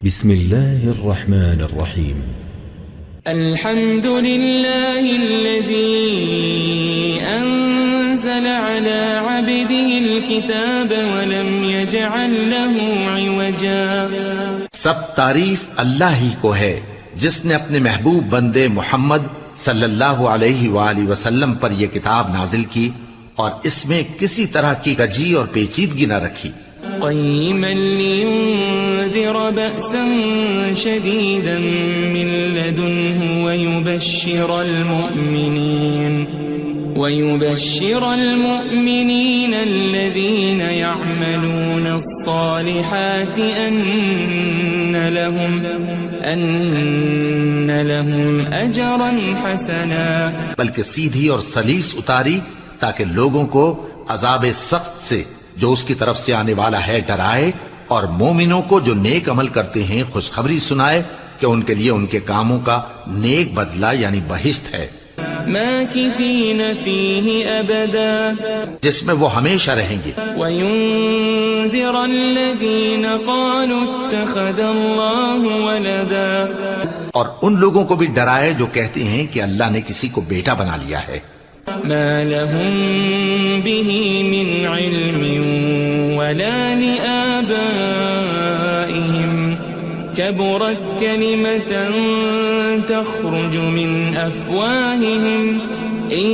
بسم الله الرحمن الرحيم. الحمد لله الذي أنزل على عبده الكتاب ولم يجعل له عوجا. سب تعریف اللہ ہی کو ہے جس نے اپنے محبوب بندے محمد صلی اللہ علیہ وآلہ وسلم پر یہ کتاب نازل کی اور اس میں کسی طرح کی کجی اور پیچیدگی نہ رکھی. قيما لينذر بأسا شديدا من لدنه ويبشر المؤمنين الذين يعملون الصالحات أن لهم أجرا حسنا. بلکہ سیدھی اور سلیس اتاری تاکہ لوگوں کو عذاب سخت سے جو اس کی طرف سے آنے والا ہے ڈرائے، اور مومنوں کو جو نیک عمل کرتے ہیں خوشخبری سنائے کہ ان کے لیے ان کے کاموں کا نیک بدلہ یعنی بہشت ہے، ماکثین فیہ ابدا، جس میں وہ ہمیشہ رہیں گے. وینذر الذین قالوا اتخذ اللہ ولدا، اور ان لوگوں کو بھی ڈرائے جو کہتے ہیں کہ اللہ نے کسی کو بیٹا بنا لیا ہے. ما لهم به من علم ولا لآبائهم كبرت كلمة تخرج من أفواههم إن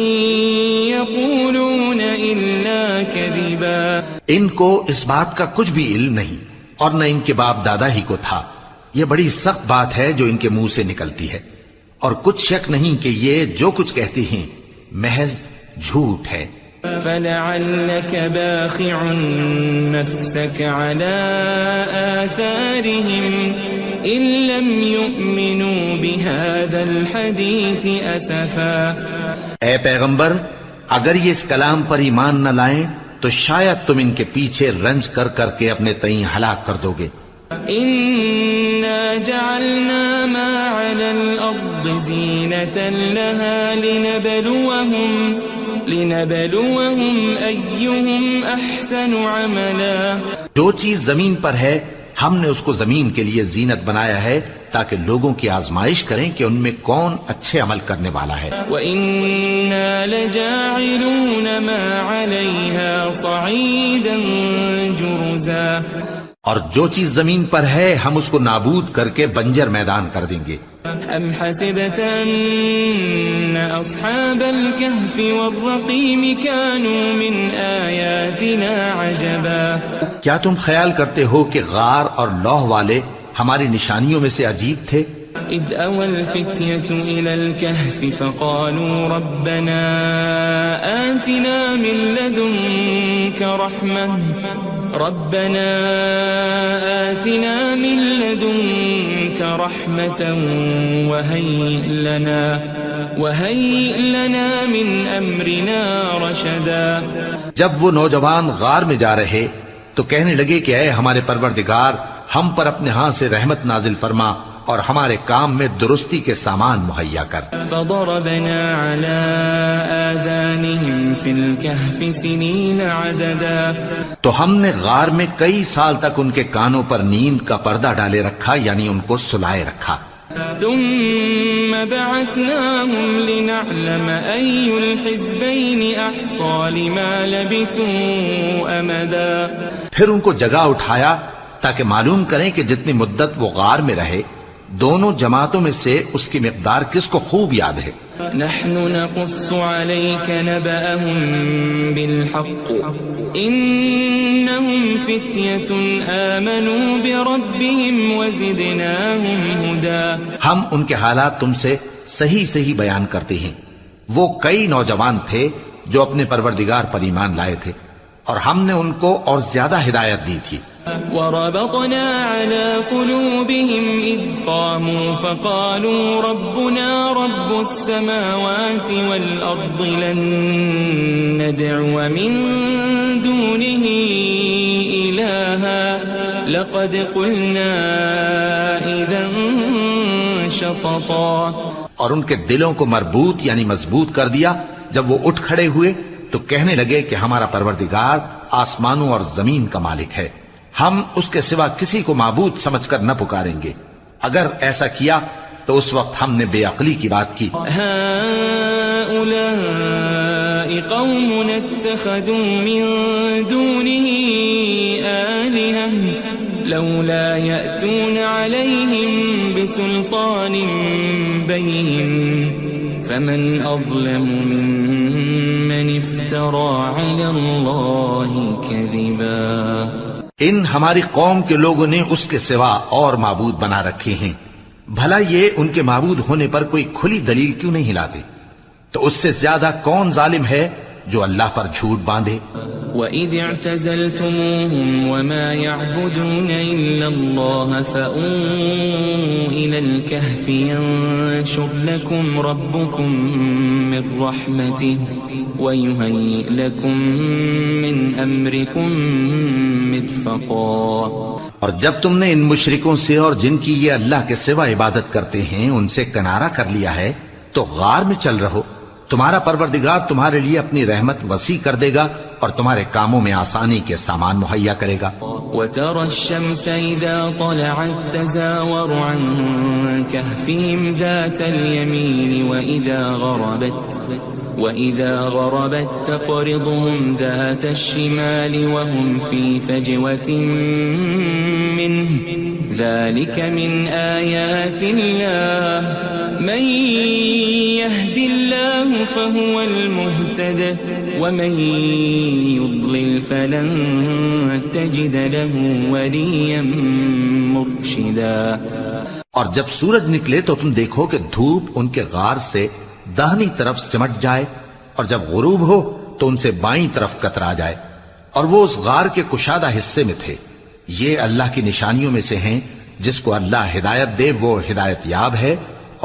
يقولون إلا كذبا. ان کو اس بات کا کچھ بھی علم نہیں اور نہ ان کے باپ دادا ہی کو تھا. یہ بڑی سخت بات ہے جو ان کے منہ سے نکلتی ہے، اور کچھ شک نہیں کہ یہ جو کچھ کہتے ہیں محض جھوٹ ہے. فلعلك باخع نفسك على آثارهم إن لم يؤمنوا بهذا الحديث أسفا. اے پیغمبر، اگر یہ اس کلام پر ایمان نہ لائیں تو شاید تم ان کے پیچھے رنج کر کر کے اپنے تئیں ہلاک کر دو گے. إنا جعلنا ما على الأرض زينة لها لنبلوهم أيهم أحسن عملا. جو چیز زمین پر ہے ہم نے اس کو زمین کے لیے زینت بنایا ہے تاکہ لوگوں کی آزمائش کریں کہ ان میں کون اچھے عمل کرنے والا ہے. وَإِنَّا لَجَاعِلُونَ مَا عَلَيْهَا صَعِيدًا جُرُزًا. اور جو چیز زمین پر ہے ہم اس کو نابود کر کے بنجر میدان کر دیں گے. أَمْ حَسِبْتَ أَنَّ أَصْحَابَ الْكَهْفِ وَالرَّقِيمِ كَانُوا مِنْ آيَاتِنَا عَجَبًا. کیا تم خیال کرتے ہو کہ غار اور لوح والے ہماری نشانیوں میں سے عجیب تھے؟ إِذْ أَوَى الْفِتْيَةُ إِلَى الْكَهْفِ فَقَالُوا رَبَّنَا آتِنَا مِنْ لَدُنْكَ رَحْمَةً وَهَيِّئْ لَنَا مِنْ أَمْرِنَا رَشَدًا. جب وہ نوجوان غار میں جا رہے تو کہنے لگے کہ اے ہمارے پروردگار، ہم پر اپنے ہاں سے رحمت نازل فرما اور ہمارے کام میں درستی کے سامان مہیا کر. فضربنا على آذانهم في الكهف سنين عددا. تو ہم نے غار میں کئی سال تک ان کے کانوں پر نیند کا پردہ ڈالے رکھا، یعنی ان کو سلائے رکھا. ثم بعثناهم لنعلم أي الحزبين أحصى لما لبثوا أمدا. پھر ان کو جگہ اٹھایا تاکہ معلوم کریں کہ جتنی مدت وہ غار میں رہے دونوں جماعتوں میں سے اس کی مقدار کس کو خوب یاد ہے. نحن نقص عليك نبأهم بالحق إنهم فتية آمنوا بربهم وزدناهم هدى. ہم ان کے حالات تم سے صحیح صحیح بیان کرتے ہیں. وہ کئی نوجوان تھے جو اپنے پروردگار پر ایمان لائے تھے اور ہم نے ان کو اور زیادہ ہدایت دی تھی. وربطنا على قلوبهم إذ قاموا فقالوا ربنا رب السماوات والأرض لن ندعو من دونه إلها لقد قلنا إذا شططا. اور ان کے دلوں کو مربوط یعنی مضبوط کر دیا. جب وہ اٹھ کھڑے ہوئے تو کہنے لگے کہ ہمارا پروردگار آسمانوں اور زمین کا مالک ہے، ہم اس کے سوا کسی کو معبود سمجھ کر نہ پکاریں گے. اگر ایسا کیا تو اس وقت ہم نے بے عقلی کی بات کی. هؤلاء قوم اتخذوا من دونه آلهة لولا يأتون عليهم بسلطان بين فمن أظلم ممن افترى على الله كذبا. ان ہماری قوم کے لوگوں نے اس کے سوا اور معبود بنا رکھے ہیں. بھلا یہ ان کے معبود ہونے پر کوئی کھلی دلیل کیوں نہیں لاتے؟ تو اس سے زیادہ کون ظالم ہے جو اللہ پر جھوٹ باندھے؟ وَإِذِ اعْتَزَلْتُمُوهُمْ وَمَا يَعْبُدُونَ إِلَّا اللَّهَ فَأْوُوا إِلَى الْكَهْفِ يَنشُرْ لَكُمْ رَبُّكُمْ مِنْ رَحْمَتِهِ وَيُهَيِّئْ لَكُمْ مِنْ أَمْرِكُمْ مِرْفَقًا. اور جب تم نے ان مشرکوں سے اور جن کی یہ اللہ کے سوا عبادت کرتے ہیں ان سے کنارہ کر لیا ہے تو غار میں چل رہو. تمہارا پروردگار تمہارے لیے اپنی رحمت وسیع کر دے گا اور تمہارے کاموں میں آسانی کے سامان مہیا کرے گا. وَتَرَى الشَّمْسَ إِذَا طَلَعَتْ تَزَاوَرُ عَنْ كَهْفِهِمْ ذَاتَ الْيَمِينِ وَإِذَا غَرَبَتْ تَقْرِضُهُمْ ذَاتَ الشِّمَالِ وَهُمْ فِي فَجْوَةٍ مِّنْهُ ذَلِكَ مِنْ آيَاتِ اللَّهِ مَنْ يَهْدِ اللَّهُ فَهُوَ الْمُهْتَدِ وَمَنْ يُضْلِلْ فَلَنْ تَجِدَ لَهُ وَلِيًّا مُرْشِدًا. اور جب سورج نکلے تو تم دیکھو کہ دھوپ ان کے غار سے داہنی طرف سمٹ جائے اور جب غروب ہو تو ان سے بائیں طرف کترا جائے اور وہ اس غار کے کشادہ حصے میں تھے. یہ اللہ کی نشانیوں میں سے ہیں. جس کو اللہ ہدایت دے وہ ہدایت یاب ہے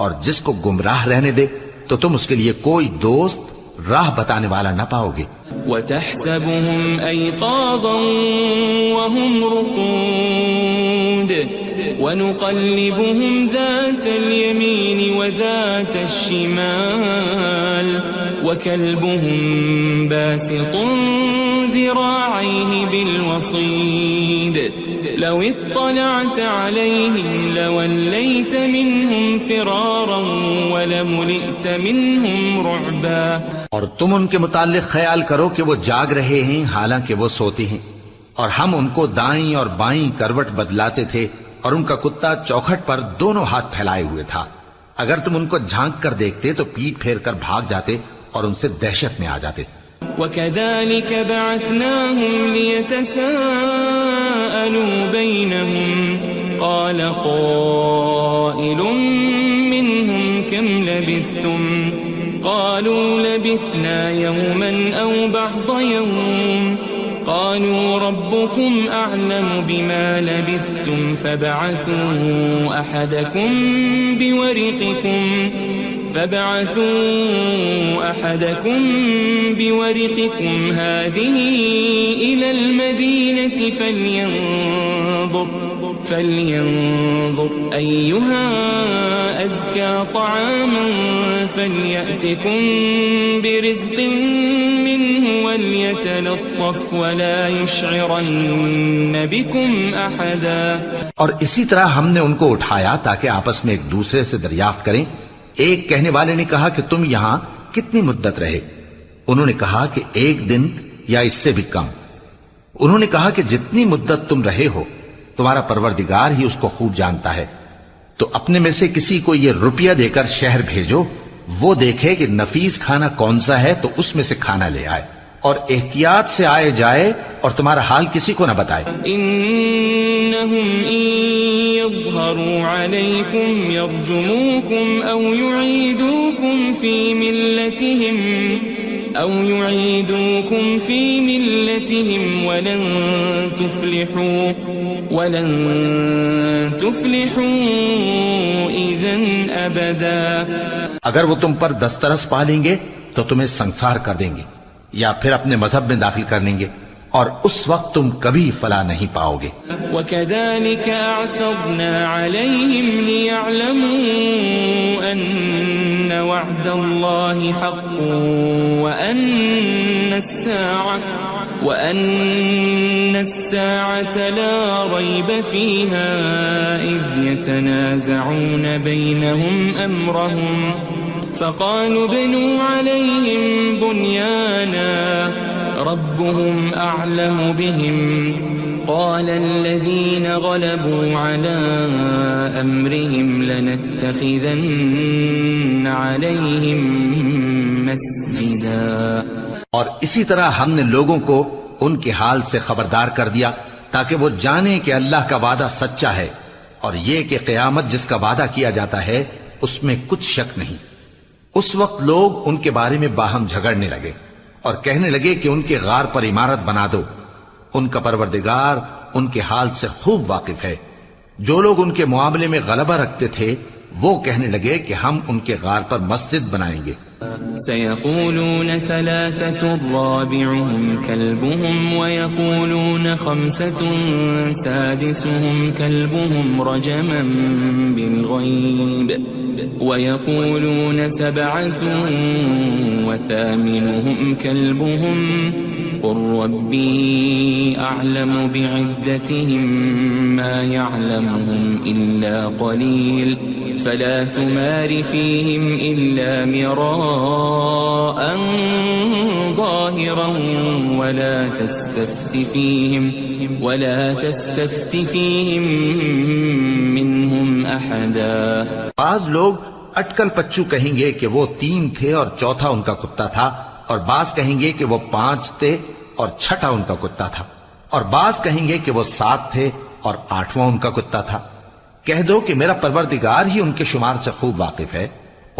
اور جس کو گمراہ رہنے دے تو تم اس کے لیے کوئی دوست راہ بتانے والا نہ پاؤ گے. وَتَحْسَبُهُمْ أَيْقَاظًا وَهُمْ رُقُودٌ وَنُقَلِّبُهُمْ ذَاتَ الْيَمِينِ وَذَاتَ الشِّمَالِ وَكَلْبُهُمْ بَاسِطٌ ذِرَاعَيْهِ بِالْوَصِيدِ لَوِ اطَّلَعْتَ عَلَيْهِمْ لَوَلَّيْتَ مِنْهُمْ فِرَارًا وَلَمُلِئْتَ مِنْهُمْ رُعْبًا. اور تم ان کے متعلق خیال کرو کہ وہ جاگ رہے ہیں حالانکہ وہ سوتے ہیں اور ہم ان کو دائیں اور بائیں کروٹ بدلاتے تھے اور ان کا کتا چوکھٹ پر دونوں ہاتھ پھیلائے ہوئے تھا. اگر تم ان کو جھانک کر دیکھتے تو پیٹ پھیر کر بھاگ جاتے اور ان سے دہشت میں آ جاتے. وَكَذَلِكَ بَعَثْنَاهُمْ لِيَتَسَاءَلُوا بَيْنَهُمْ قَالَ قَائِلٌ مِّنْهُمْ كَمْ لَبِثْتُمْ قَالُوا لَبِثْنَا يَوْمًا أَوْ بَعْضَ يَوْمٍ قَالُوا رَبُّكُمْ أَعْلَمُ بِمَا لَبِثْتُمْ فَابْعَثُوا أَحَدَكُمْ بِوَرِقِكُمْ هَذِهِ إِلَى الْمَدِينَةِ فَلْيَنظُرْ أَيُّهَا أَزْكَى طَعَامًا فَلْيَأْتِكُمْ بِرِزْقٍ مِّنْهُ وَلْيَتَلَطَّفْ وَلَا يُشْعِرَنَّ بِكُمْ أَحَدًا. اور اسی طرح ہم نے ان کو اٹھایا تاکہ آپس میں ایک دوسرے سے دریافت کریں. ایک کہنے والے نے کہا کہ تم یہاں کتنی مدت رہے؟ انہوں نے کہا کہ 1 دن یا اس سے بھی کم. انہوں نے کہا کہ جتنی مدت تم رہے ہو تمہارا پروردگار ہی اس کو خوب جانتا ہے. تو اپنے میں سے کسی کو یہ روپیہ دے کر شہر بھیجو، وہ دیکھے کہ نفیس کھانا کون سا ہے تو اس میں سے کھانا لے آئے اور احتیاط سے آئے جائے اور تمہارا حال کسی کو نہ بتائے. انہم ان یظہروا علیکم یرجموکم او یعیدوکم فی ملتہم ولن تفلحوا اذن ابدا. اگر وہ تم پر دسترس پا لیں گے تو تمہیں سنسار کر دیں گے یا پھر اپنے مذہب میں داخل کر لیں گے اور اس وقت تم کبھی فلاح نہیں پاؤ گے. وَكَذَلِكَ أَعْثَرْنَا عَلَيْهِمْ لِيَعْلَمُوا أَنَّ وَعْدَ اللَّهِ حَقٌّ وَأَنَّ الساعة لا ريب فيها إذ يتنازعون بينهم أمرهم فقالوا ابنوا عليهم بنيانا ربهم أعلم بهم قال الذين غلبوا على أمرهم لنتخذن عليهم مسجدا. اور اسی طرح ہم نے لوگوں کو ان کے حال سے خبردار کر دیا تاکہ وہ جانیں کہ اللہ کا وعدہ سچا ہے اور یہ کہ قیامت جس کا وعدہ کیا جاتا ہے اس میں کچھ شک نہیں. اس وقت لوگ ان کے بارے میں باہم جھگڑنے لگے اور کہنے لگے کہ ان کے غار پر عمارت بنا دو. ان کا پروردگار ان کے حال سے خوب واقف ہے. جو لوگ ان کے معاملے میں غلبہ رکھتے تھے وہ کہنے لگے کہ ہم ان کے غار پر مسجد بنائیں گے. سيقولون ثلاثة رابعهم كلبهم ويقولون خمسة سادسهم كلبهم رجما بالغيب ويقولون سبعة وثامنهم كلبهم قل ربي أعلم بعدتهم ما يعلمهم إلا قليل فلا تمار فيهم إلا مراء ظاهرا ولا تستفت فيهم منهم أحدا. بعض لوگ اٹکل پچو کہیں گے کہ وہ 3 تھے اور چوتھا ان کا کتا تھا، اور بعض کہیں گے کہ وہ 5 تھے اور چھٹا ان کا کتا تھا، اور بعض کہیں گے کہ وہ 7 تھے اور 8واں ان کا کتا تھا. کہہ دو کہ میرا پروردگار ہی ان کے شمار سے خوب واقف ہے.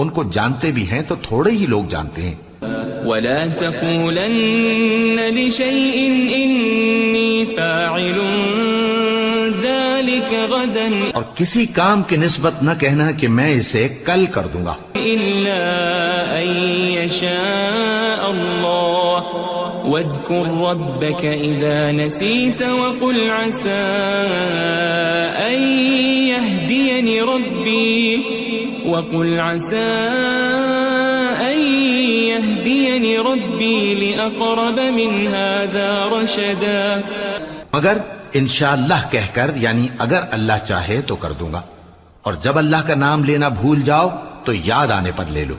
ان کو جانتے بھی ہیں تو تھوڑے ہی لوگ جانتے ہیں. ولا تقولن لشيء إني فاعل ذلك غدا اور کسی کام کی نسبت نہ کہنا کہ میں اسے کل کر دوں گا إلا أن يشاء الله واذكر ربك إذا نسيت وقل عسى أن يهديني ربي لأقرب من هذا رشدا. مگر انشاءاللہ کہہ کر، یعنی اگر اللہ چاہے تو کر دوں گا، اور جب اللہ کا نام لینا بھول جاؤ تو یاد آنے پر لے لو،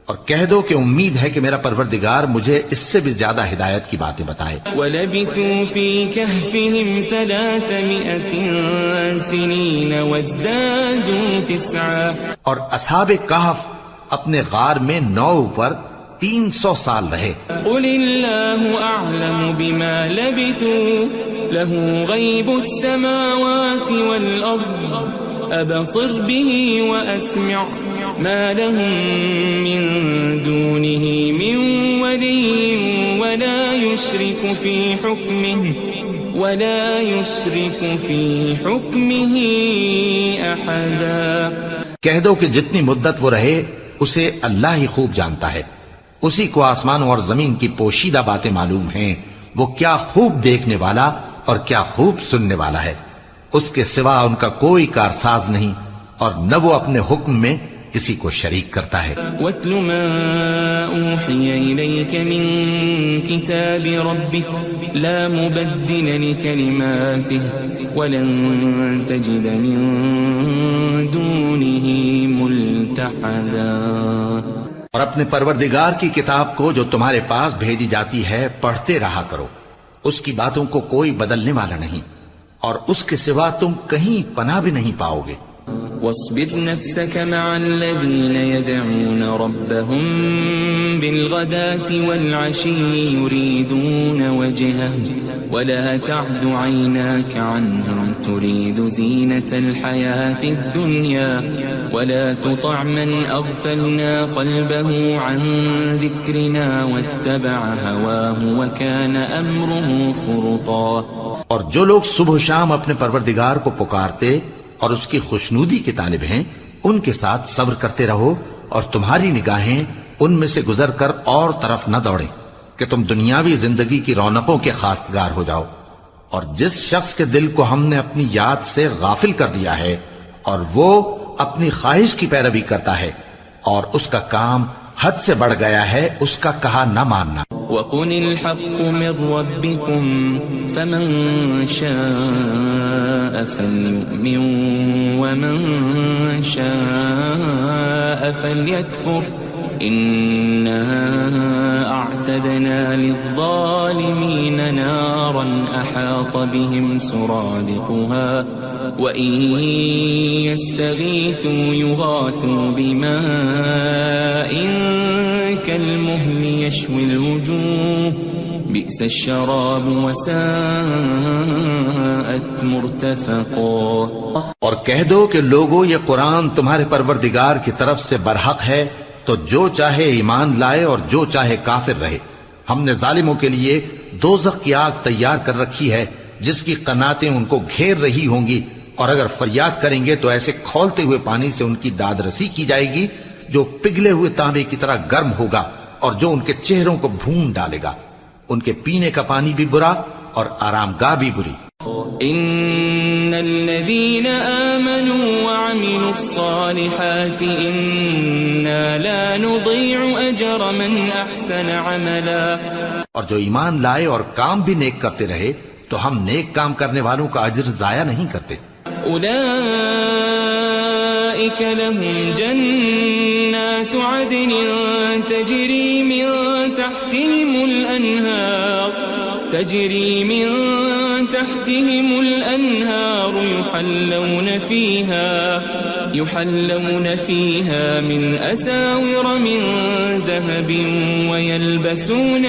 اور کہہ دو کہ امید ہے کہ میرا پروردگار مجھے اس سے بھی زیادہ ہدایت کی باتیں بتائے. وَلَبِثُوا فِي كَهْفِهِمْ 300 سِنِينَ وَازْدَادُوا 9. اور اصحاب کہف اپنے غار میں 9 پر 300 سال رہے. قُلِ اللَّهُ أَعْلَمُ بِمَا لَبِثُوا لَهُ غَيْبُ السَّمَاوَاتِ وَالْأَرْضِ أَبْصِرْ بِهِ وَأَسْمِعْ مَا لَهُم مِّن دُونِهِ مِن وَلِيٍّ وَلَا يُشْرِكُ فِي حُكْمِهِ أَحَدًا. کہہ دو کہ جتنی مدت وہ رہے اسے اللہ ہی خوب جانتا ہے. اسی کو آسمانوں اور زمین کی پوشیدہ باتیں معلوم ہیں. وہ کیا خوب دیکھنے والا اور کیا خوب سننے والا ہے. اس کے سوا ان کا کوئی کارساز نہیں، اور نہ وہ اپنے حکم میں کسی کو شریک کرتا ہے. وَاتْلُ مَا أُوحِيَ إِلَيْكَ مِن كِتَابِ رَبِّكَ لَا مُبَدِّلَ لِكَلِمَاتِهِ وَلَن تَجِدَ مِن دُونِهِ مُلْتَحَدًا. اور اپنے پروردگار کی کتاب کو جو تمہارے پاس بھیجی جاتی ہے پڑھتے رہا کرو. اس کی باتوں کو کوئی بدلنے والا نہیں، اور اس کے سوا تم کہیں پناہ بھی نہیں پاؤ گے. واصبر نفسك مع الذين يدعون ربهم بالغداة والعشي يريدون وجهه ولا تعد عيناك عنهم تريد زينة الحياة الدنيا ولا تطع من أغفلنا قلبه عن ذكرنا واتبع هواه وكان أمره فرطا. اور جو لوگ صبح و شام اپنے پروردگار کو پکارتے اور اس کی خوشنودی کے طالب ہیں ان کے ساتھ صبر کرتے رہو، اور تمہاری نگاہیں ان میں سے گزر کر اور طرف نہ دوڑیں کہ تم دنیاوی زندگی کی رونقوں کے خواستگار ہو جاؤ. اور جس شخص کے دل کو ہم نے اپنی یاد سے غافل کر دیا ہے اور وہ اپنی خواہش کی پیروی کرتا ہے اور اس کا کام حد سے بڑھ گیا ہے، اس کا کہا نہ ماننا. وقل الحق من ربكم فمن شاء فليؤمن ومن شاء فليكفر إنا أعتدنا للظالمين نارا أحاط بهم سرادقها وإن يستغيثوا يغاثوا بماء كالمهل يشوي الوجوه بئس الشراب وساءت مرتفقا. اور کہہ دو کہ لوگو یہ قرآن تمہارے پروردگار کی طرف سے برحق ہے، تو جو چاہے ایمان لائے اور جو چاہے کافر رہے. ہم نے ظالموں کے لیے دوزخ کی آگ تیار کر رکھی ہے جس کی قناتیں ان کو گھیر رہی ہوں گی، اور اگر فریاد کریں گے تو ایسے کھولتے ہوئے پانی سے ان کی داد رسی کی جائے گی جو پگھلے ہوئے تانبے کی طرح گرم ہوگا اور جو ان کے چہروں کو بھون ڈالے گا. ان کے پینے کا پانی بھی برا اور آرام گاہ بھی بری. ان الذين آمنوا وعملوا الصالحات انا لا نضيع اجر من احسن عملا. اور جو ایمان لائے اور کام بھی نیک کرتے رہے تو ہم نیک کام کرنے والوں کا اجر ضائع نہیں کرتے. اولئك لهم جنات عدن تجري من تحتهم الأنهار يحلون فيها من أساور من ذهب ويلبسون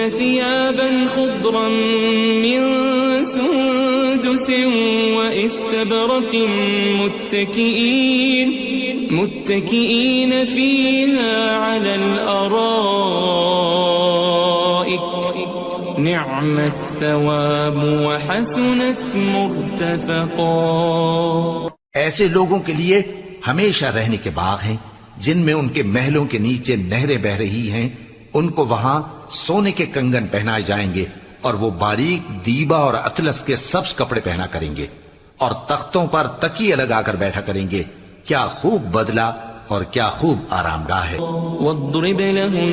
ثيابا خضرا من سندس واستبرق متكئين فيها على الأرائك نعم الثواب وحسنت مرتفقا. ایسے لوگوں کے لیے ہمیشہ رہنے کے باغ ہیں جن میں ان کے محلوں کے نیچے نہریں بہ رہی ہیں. ان کو وہاں سونے کے کنگن پہنائے جائیں گے اور وہ باریک دیبا اور اطلس کے سبز کپڑے پہنا کریں گے اور تختوں پر تکیے لگا کر بیٹھا کریں گے. کیا خوب بدلہ اور کیا خوب آرام گاہ ہے. واضرب لهم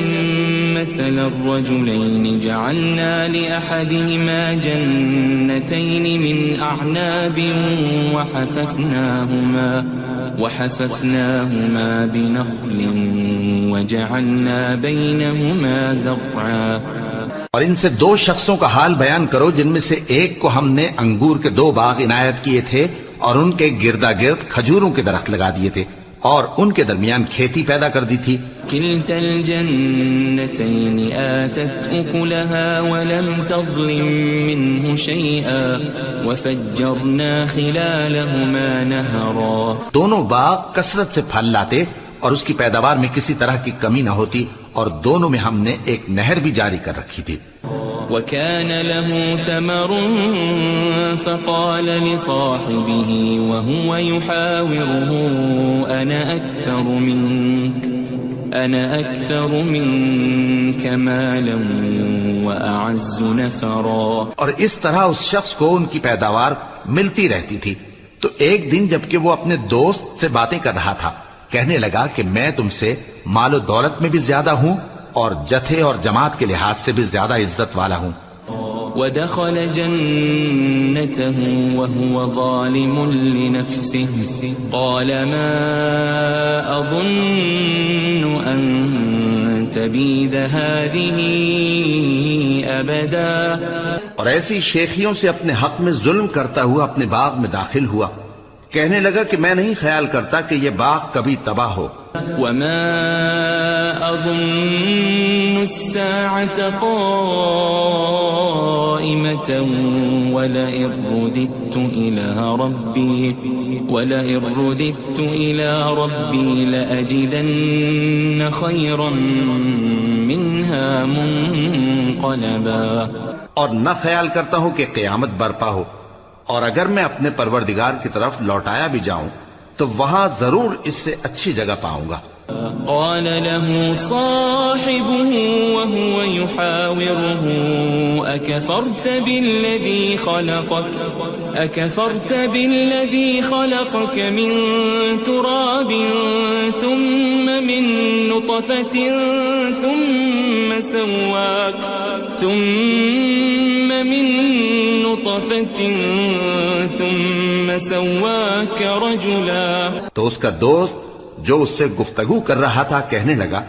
مثل الرجلين جعلنا لأحدهما جنتين من أعناب وحففناهما بنخل وجعلنا بينهما زرعا. اور ان سے دو شخصوں کا حال بیان کرو جن میں سے ایک کو ہم نے انگور کے 2 باغ عنایت کیے تھے اور ان کے گردا گرد کھجوروں کے درخت لگا دیے تھے اور ان کے درمیان کھیتی پیدا کر دی تھی. كلتا الجنتين آتت أكلها ولم تظلم منه شيئا وفجرنا خلالهما نهرا. دونوں باغ کثرت سے پھل لاتے اور اس کی پیداوار میں کسی طرح کی کمی نہ ہوتی اور دونوں میں ہم نے ایک نہر بھی جاری کر رکھی تھی. وكان له ثمر فقال لصاحبه وهو يحاوره أنا أكثر منك مالا وأعز نفرا. اور اس طرح اس شخص کو ان کی پیداوار ملتی رہتی تھی. تو ایک دن جبکہ وہ اپنے دوست سے باتیں کر رہا تھا کہنے لگا کہ میں تم سے مال و دولت میں بھی زیادہ ہوں اور جتھے اور جماعت کے لحاظ سے بھی زیادہ عزت والا ہوں. ودخل جنته وهو ظالم لنفسه قال ما أظن أن تبيد هذه أبدا. اور ایسی شیخیوں سے اپنے حق میں ظلم کرتا ہوا اپنے باغ میں داخل ہوا. کہنے لگا کہ میں نہیں خیال کرتا کہ یہ باغ کبھی تباہ ہو. وما أظن الساعة قائمة ولئن رددت إلى ربي لأجدن خيرا منها منقلبا. اور نہ خیال کرتا ہوں کہ قیامت برپا ہو اور اگر میں اپنے پروردگار کی طرف لوٹایا بھی جاؤں تو وہاں ضرور اس سے اچھی جگہ پاؤں گا. قال له صاحبه وهو يحاوره أكفرت بالذي خلقك من تراب ثم من نطفة ثم سواك رجلا. تو اس کا دوست جو اس سے گفتگو کر رہا تھا کہنے لگا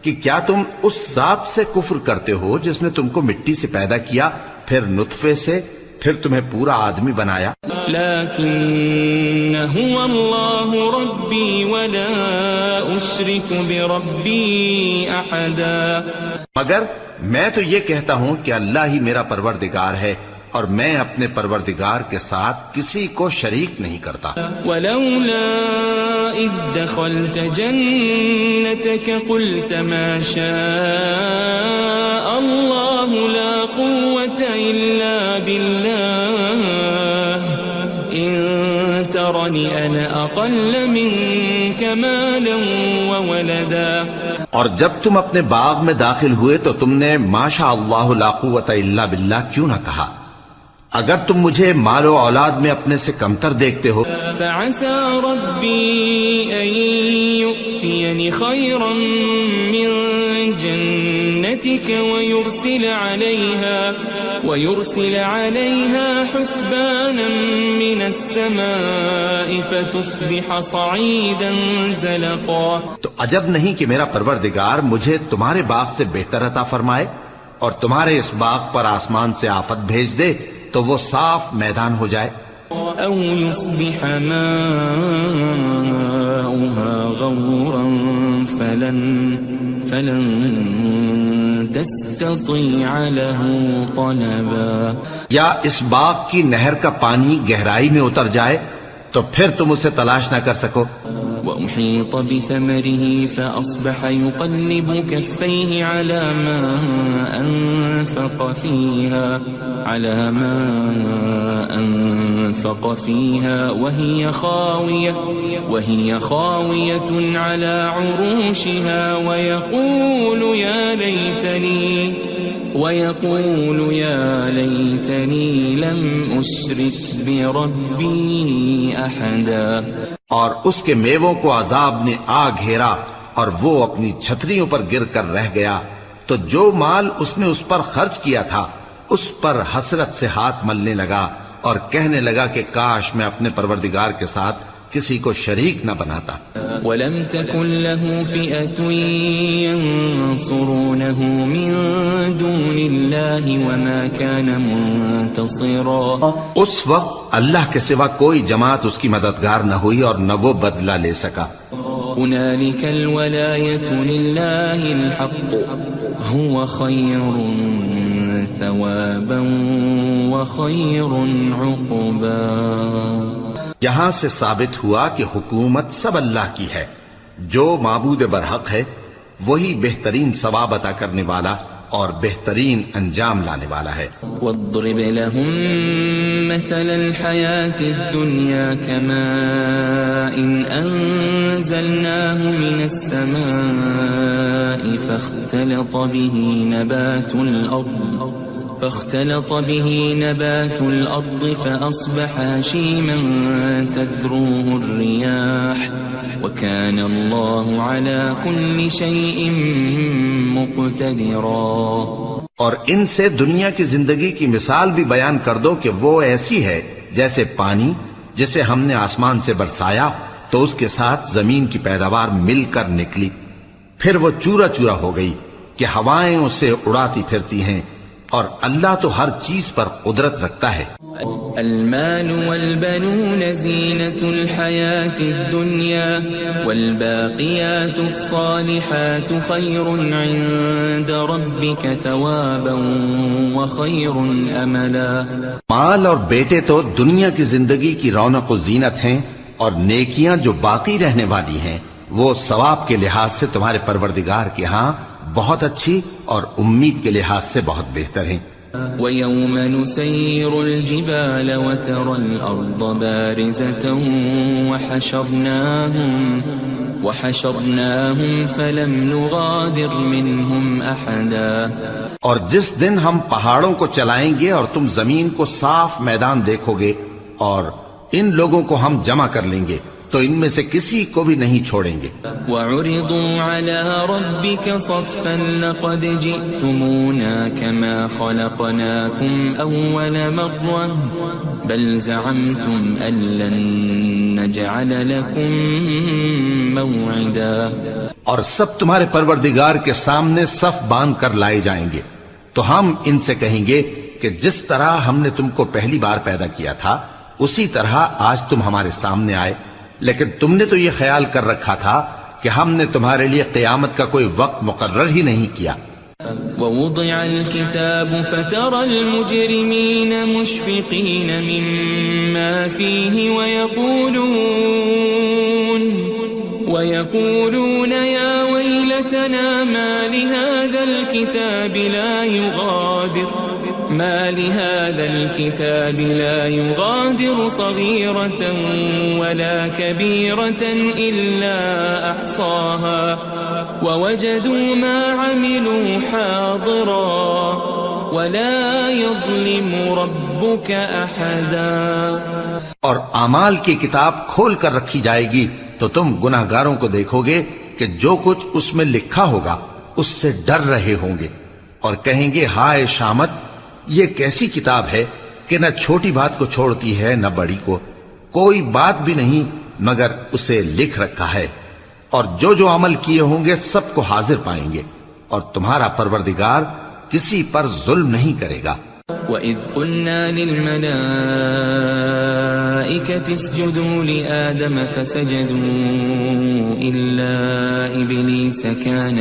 کہ کیا تم اس ذات سے کفر کرتے ہو جس نے تم کو مٹی سے پیدا کیا، پھر نطفے سے، پھر تمہیں پورا آدمی بنایا؟ لیکن هو اللہ ربی ولا اشرک بربی احدا. مگر میں تو یہ کہتا ہوں کہ اللہ ہی میرا پروردگار ہے اور میں اپنے پروردگار کے ساتھ کسی کو شریک نہیں کرتا. ولولا اذ دخلت جنتك قلت ما شاء الله لا قوة الا بالله ان ترني انا اقل منك مالا وولدا. اور جب تم اپنے باغ میں داخل ہوئے تو تم نے ما شاء اللہ لا قوت الا باللہ کیوں نہ کہا؟ اگر تم مجھے مال و اولاد میں اپنے سے کمتر دیکھتے ہو. فعسى ربي أن يؤتيني خيرا من جنتك ويرسل عليها حسبانا من السماء فتصبح صعيدا زلقا. تو عجب نہیں کہ میرا پروردگار مجھے تمہارے باغ سے بہتر عطا فرمائے اور تمہارے اس باغ پر آسمان سے آفت بھیج دے تو وہ صاف میدان ہو جائے. او يصبح ماؤها غورا فلن تستطيع له طلبا. یا اس باغ کی نہر کا پانی گہرائی میں اتر جائے تو پھر تم اسے تلاش نہ کر سکو. وأحيط بثمره فأصبح يقلب كفيه على ما أنفق فيها وهي خاوية على عروشها ويقول يا ليتني لم أشرك بربي أحدا. اور اس کے میووں کو عذاب نے آ گھیرا اور وہ اپنی چھتریوں پر گر کر رہ گیا، تو جو مال اس نے اس پر خرچ کیا تھا اس پر حسرت سے ہاتھ ملنے لگا اور کہنے لگا کہ کاش میں اپنے پروردگار کے ساتھ کسی کو شریک نہ بناتا. وَلَمْ تَكُنْ لَهُ فِئَةٌ يَنصُرُونَهُ مِن دُونِ اللَّهِ وَمَا كَانَ مُنتَصِرًا. اس وقت اللہ کے سوا کوئی جماعت اس کی مددگار نہ ہوئی اور نہ وہ بدلہ لے سکا. هُنَالِكَ الْوَلَایَةُ لِلَّهِ الْحَقُّ هُوَ خَيْرٌ ثَوَابًا وَخَيْرٌ عُقْبًا. یہاں سے ثابت ہوا کہ حکومت سب اللہ کی ہے، جو معبود برحق ہے وہی بہترین ثواب عطا کرنے والا اور بہترین انجام لانے والا ہے. وَاضْرِبْ لَهُم مَّثَلَ الْحَيَاةِ الدُّنْيَا كَمَاءٍ أَنزَلْنَاهُ مِنَ السَّمَاءِ فاختلط به نبات الأرض فأصبح هشيما تذروه الرياح وكان الله على كل شيء مقتدرا. اور ان سے دنیا کی زندگی کی مثال بھی بیان کر دو کہ وہ ایسی ہے جیسے پانی جسے ہم نے آسمان سے برسایا تو اس کے ساتھ زمین کی پیداوار مل کر نکلی، پھر وہ چورا چورا ہو گئی کہ ہوائیں اسے اڑاتی پھرتی ہیں، اور اللہ تو ہر چیز پر قدرت رکھتا ہے. المال والبنون زینة الحیاة الدنیا والباقیات الصالحات خیر عند ربک ثوابا وخیر املا. مال اور بیٹے تو دنیا کی زندگی کی رونق و زینت ہیں، اور نیکیاں جو باقی رہنے والی ہیں وہ ثواب کے لحاظ سے تمہارے پروردگار کے ہاں بہت اچھی اور امید کے لحاظ سے بہت بہتر ہیں. ويوم نسير الجبال وترى الأرض بارزة وحشرناهم فلم نغادر منهم أحدا. اور جس دن ہم پہاڑوں کو چلائیں گے اور تم زمین کو صاف میدان دیکھو گے اور ان لوگوں کو ہم جمع کر لیں گے تو ان میں سے کسی کو بھی نہیں چھوڑیں گے. وَعُرِضُوا عَلَى رَبِّكَ صَفًّا لَقَدْ جِئْتُمُونَا كَمَا خَلَقْنَاكُمْ أَوَّلَ مَرَّةٍ بَلْ زَعَمْتُمْ أَن لَّن نَّجْعَلَ لَكُم مَّوْعِدًا. اور سب تمہارے پروردگار کے سامنے صف باندھ کر لائے جائیں گے تو ہم ان سے کہیں گے کہ جس طرح ہم نے تم کو پہلی بار پیدا کیا تھا اسی طرح آج تم ہمارے سامنے آئے، لیکن تم نے تو یہ خیال کر رکھا تھا کہ ہم نے تمہارے لیے قیامت کا کوئی وقت مقرر ہی نہیں کیا. ووضع الكتاب فترى المجرمين مشفقين مما فيه ويقولون يا ويلتنا ما لهذا الكتاب لا يغادر صغيرة ولا كبيرة إلا أحصاها ووجدوا ما عملوا حاضرا ولا يظلم ربك أحدا. اور اعمال کی کتاب کھول کر رکھی جائے گی تو تم گناہگاروں کو دیکھو گے کہ جو کچھ اس میں لکھا ہوگا اس سے ڈر رہے ہوں گے اور کہیں گے ہائے شامت، یہ کیسی کتاب ہے کہ نہ چھوٹی بات کو چھوڑتی ہے نہ بڑی کو، کوئی بات بھی نہیں مگر اسے لکھ رکھا ہے، اور جو جو عمل کیے ہوں گے سب کو حاضر پائیں گے، اور تمہارا پروردگار کسی پر ظلم نہیں کرے گا. وَإِذْ قُلْنَا لِلْمَلَائِكَةِ اسْجُدُوا لِآدَمَ فَسَجَدُوا إِلَّا إِبْلِيسَ كَانَ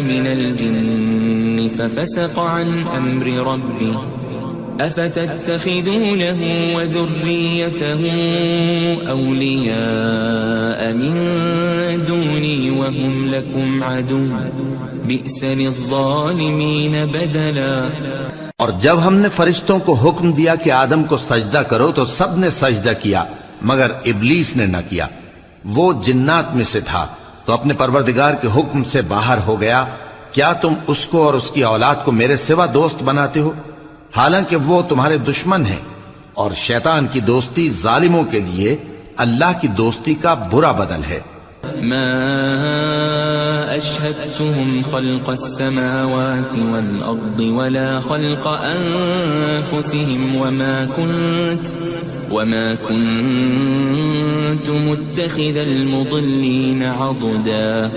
مِنَ الْجِنِّ فَفَسَقَ عَنْ أَمْرِ رَبِّهِ أَفَتَتَّخِذُونَهُ وَذُرِّيَّتَهُ أَوْلِيَاءَ مِن دُونِي وَهُمْ لَكُمْ عَدُوٌّ بِئْسَ لِلظَّالِمِينَ بَدَلًا. اور جب ہم نے فرشتوں کو حکم دیا کہ آدم کو سجدہ کرو تو سب نے سجدہ کیا مگر ابلیس نے نہ کیا، وہ جنات میں سے تھا تو اپنے پروردگار کے حکم سے باہر ہو گیا. کیا تم اس کو اور اس کی اولاد کو میرے سوا دوست بناتے ہو حالانکہ وہ تمہارے دشمن ہیں، اور شیطان کی دوستی ظالموں کے لیے اللہ کی دوستی کا برا بدل ہے. ما أشهدتهم خلق السماوات والأرض ولا خلق أنفسهم وما كنت متخذ المضلين عضدا.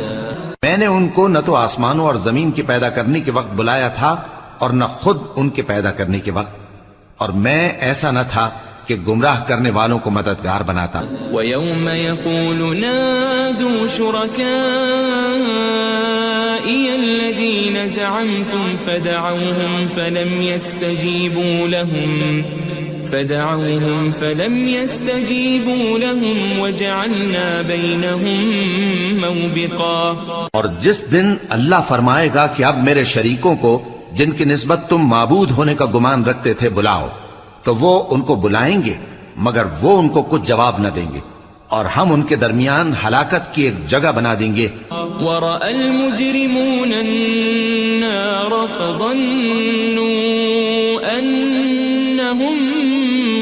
میں نے ان کو نہ تو آسمانوں اور زمین کے پیدا کرنے کے وقت بلایا تھا اور نہ خود ان کے پیدا کرنے کے وقت، اور میں ایسا نہ تھا کہ گمراہ کرنے والوں کو مددگار بناتا. وَيَوْمَ يَقُولُ نَادُوا شُرَكَائِيَ الَّذِينَ زَعَمْتُمْ فَدَعَوْهُمْ فَلَمْ يَسْتَجِيبُوا لَهُمْ وَجَعَلْنَا بَيْنَهُمْ مَوْبِقًا. اور جس دن اللہ فرمائے گا کہ اب میرے شریکوں کو جن کی نسبت تم معبود ہونے کا گمان رکھتے تھے بلاؤ، تو وہ ان کو بلائیں گے مگر وہ ان کو کچھ جواب نہ دیں گے، اور ہم ان کے درمیان ہلاکت کی ایک جگہ بنا دیں گے. وَرَأَى الْمُجْرِمُونَ النَّارَ فَظَنُّوا أَنَّهُمْ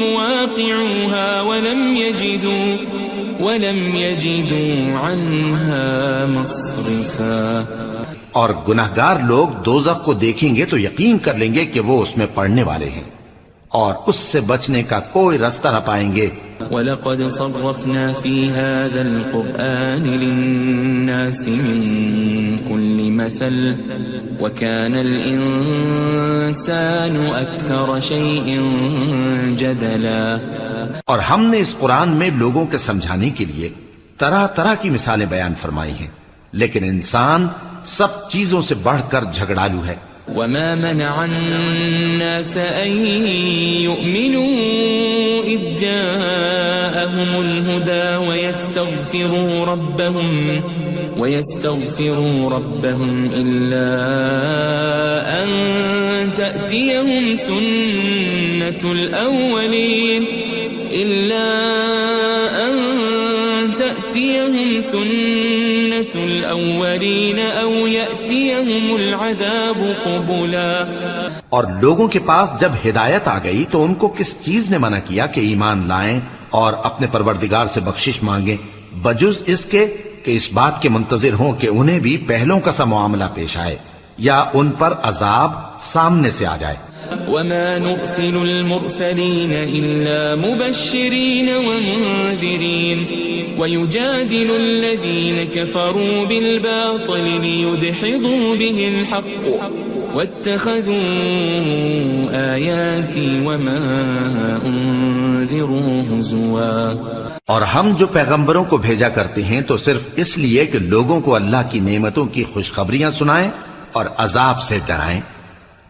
مُوَاقِعُوهَا وَلَمْ يَجِدُوا عَنْهَا مَصْرِفًا. اور گناہگار لوگ دوزخ کو دیکھیں گے تو یقین کر لیں گے کہ وہ اس میں پڑنے والے ہیں اور اس سے بچنے کا کوئی رستہ نہ پائیں گے. وَلَقَدْ صَرَّفْنَا فِي هَذَا الْقُرْآنِ لِلنَّاسِ مِنْ كُلِّ مَثَلٍ وَكَانَ الْإِنسَانُ أَكْثَرَ شَيْءٍ جَدَلًا. اور ہم نے اس قرآن میں لوگوں کے سمجھانے کے لیے طرح طرح کی مثالیں بیان فرمائی ہیں، لیکن انسان سب چیزوں سے بڑھ کر جھگڑالو ہے. وَمَا مَنَعَ النَّاسَ أَن يُؤْمِنُوا إِذْ جَاءَهُمُ الْهُدَى ويستغفروا ربهم إلا أن تأتيهم سنة الأولين أو يأتيهم العذاب قبلا. اور لوگوں کے پاس جب ہدایت آ گئی تو ان کو کس چیز نے منع کیا کہ ایمان لائیں اور اپنے پروردگار سے بخشش مانگیں بجز اس کے کہ اس بات کے منتظر ہوں کہ انہیں بھی پہلوں کا سا معاملہ پیش آئے یا ان پر عذاب سامنے سے آ جائے. وما نرسل المرسلين إلا مبشرين ومنذرين ويجادل الذين كفروا بالباطل ليدحضوا به الحق واتخذوا آياتي وما أنذروا هزوا. اور ہم جو پیغمبروں کو بھیجا کرتے ہیں تو صرف اس لیے کہ لوگوں کو اللہ کی نعمتوں کی خوشخبریاں سنائیں اور عذاب سے ڈرائیں.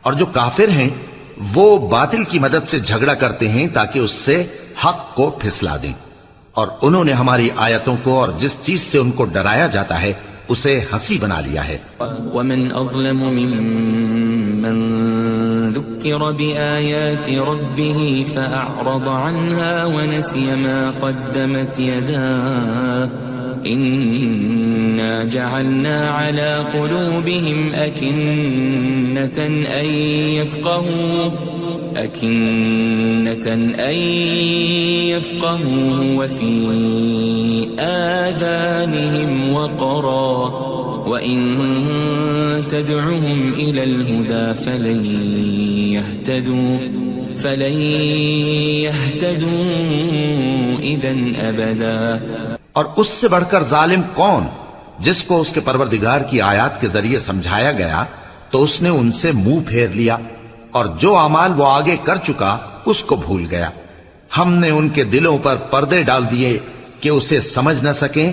اور جو کافر ہیں وہ باطل کی مدد سے جھگڑا کرتے ہیں تاکہ اس سے حق کو پھسلا دیں. اور انہوں نے ہماری آیتوں کو اور جس چیز سے ان کو ڈرایا جاتا ہے اسے ہنسی بنا لیا ہے. ومن اظلم ممن ذكر بآيات ربه فأعرض عنها ونسي ما قدمت يداه إنا جعلنا على قلوبهم أكنة أن يفقهوا وفي آذانهم وقرا وإن تدعهم إلى الهدى فلن يهتدوا إذن أبدا. اور اس سے بڑھ کر ظالم کون جس کو اس کے پروردگار کی آیات کے ذریعے سمجھایا گیا تو اس نے ان سے منہ پھیر لیا اور جو اعمال وہ آگے کر چکا اس کو بھول گیا. ہم نے ان کے دلوں پر پردے ڈال دیے کہ اسے سمجھ نہ سکیں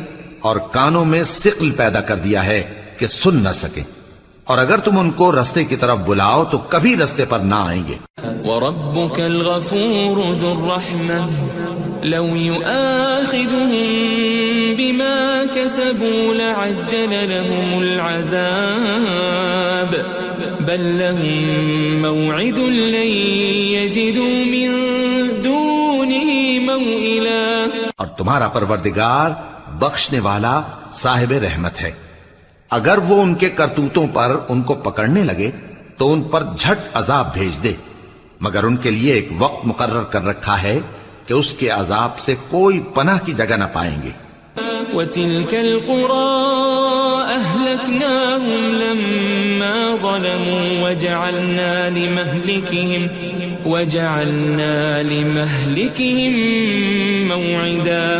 اور کانوں میں ثقل پیدا کر دیا ہے کہ سن نہ سکیں. اور اگر تم ان کو رستے کی طرف بلاؤ تو کبھی رستے پر نہ آئیں گے. وَرَبُّكَ الْغَفُورُ ذُو الرَّحْمَةِ لَوْ يُؤَاخِذُهُم بِمَا كَسَبُوا لَعَجَّلَ لَهُمُ الْعَذَابَ بَل لَّهُم مَّوْعِدٌ لَّن يَجِدُوا مِن دُونِهِ مَوْئِلًا. اور تمہارا پروردگار بخشنے والا صاحب رحمت ہے. اگر وہ ان کے کرتوتوں پر ان کو پکڑنے لگے تو ان پر جھٹ عذاب بھیج دے مگر ان کے لیے ایک وقت مقرر کر رکھا ہے کہ اس کے عذاب سے کوئی پناہ کی جگہ نہ پائیں گے. وَتِلْكَ الْقُرَىٰ أَهْلَكْنَاهُمْ لَمَّا ظَلَمُوا وَجَعَلْنَا لِمَهْلِكِهِمْ مَوْعِدًا.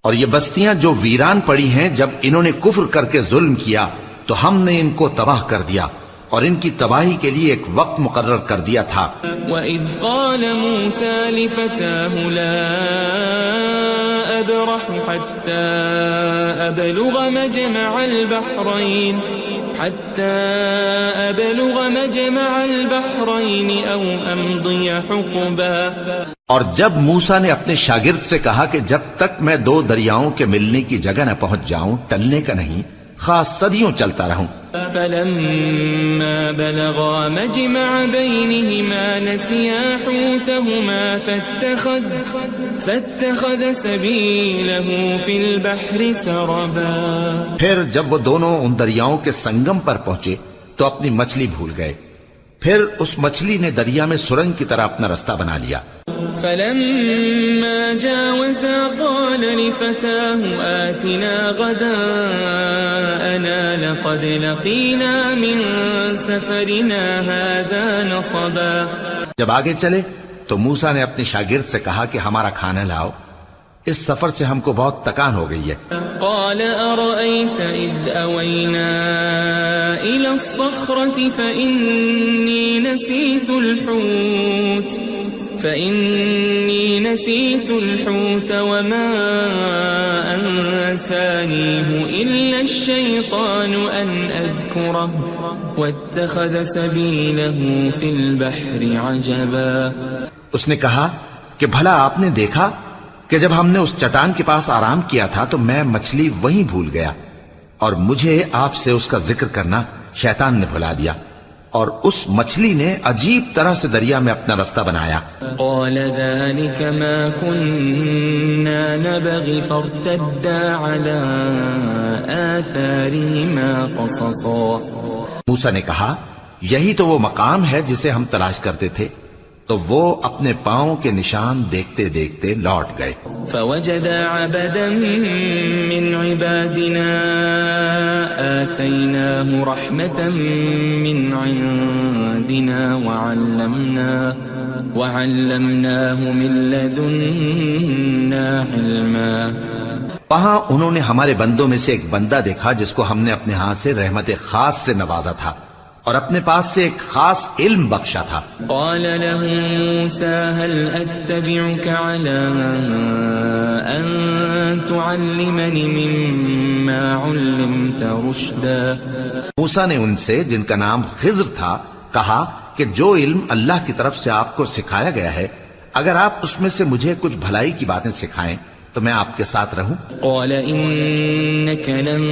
اور یہ بستیاں جو ویران پڑی ہیں جب انہوں نے کفر کر کے ظلم کیا تو ہم نے ان کو تباہ کر دیا اور ان کی تباہی کے لیے ایک وقت مقرر کر دیا تھا. وَإِذْ قَالَ مُوسَى لِفَتَاهُ لَا أَبْرَحُ حَتَّى أَبْلُغَ مَجْمَعَ الْبَحْرَيْنِ أَوْ أَمْضِيَ حُقُبًا. اور جب موسیٰ نے اپنے شاگرد سے کہا کہ جب تک میں دو دریاؤں کے ملنے کی جگہ نہ پہنچ جاؤں ٹلنے کا نہیں خاص صدیوں چلتا رہوں. فَلَمَّا بَلَغَا مَجْمَعَ بَيْنِهِمَا نَسِيَا حُوتَهُمَا فَاتَّخَذَ سَبِيلَهُ فِي الْبَحْرِ سَرَبًا. پھر جب وہ دونوں ان دریاؤں کے سنگم پر پہنچے تو اپنی مچھلی بھول گئے. پھر اس مچھلی نے دریا میں سرنگ کی طرح اپنا رستہ بنا لیا. فَلَمَّا جَاوَزَا قَالَ لِفَتَاهُ آتِنَا غَدَاءَنَا لَقَدْ لَقِينَا مِن سَفَرِنَا هَذَا نَصَبًا. جب آگے چلے تو موسیٰ نے اپنے شاگرد سے کہا کہ ہمارا کھانا لاؤ اس سفر سے ہم کو بہت تکان ہو گئی ہے. قال أرأيت إذ أوينا إلى الصخرة فإني نسيت الحوت وما أنسانيه إلا الشيطان أن أذكره واتخذ سبيله في البحر عجبا. اس نے کہا کہ بھلا آپ نے دیکھا کہ جب ہم نے اس چٹان کے پاس آرام کیا تھا تو میں مچھلی وہیں بھول گیا اور مجھے آپ سے اس کا ذکر کرنا شیطان نے بھلا دیا، اور اس مچھلی نے عجیب طرح سے دریا میں اپنا رستہ بنایا۔ قال ذلك ما كنا نبغي فارتدا على آثارهما قصصا۔ موسیٰ نے کہا یہی تو وہ مقام ہے جسے ہم تلاش کرتے تھے، تو وہ اپنے پاؤں کے نشان دیکھتے دیکھتے لوٹ گئے۔ فوجد عبدا من عبادنا آتيناه رحمة من عندنا وعلمناه من لدنا علما۔ وہاں انہوں نے ہمارے بندوں میں سے ایک بندہ دیکھا جس کو ہم نے اپنے ہاں سے رحمت خاص سے نوازا تھا اور اپنے پاس سے ایک خاص علم بخشا تھا۔ قال له موسى هل أتبعك على أن تعلمني مما علمت رشدا۔ موسیٰ نے ان سے جن کا نام خضر تھا کہا کہ جو علم اللہ کی طرف سے آپ کو سکھایا گیا ہے، اگر آپ اس میں سے مجھے کچھ بھلائی کی باتیں سکھائیں تو میں آپ کے ساتھ رہوں۔ قال إنك لن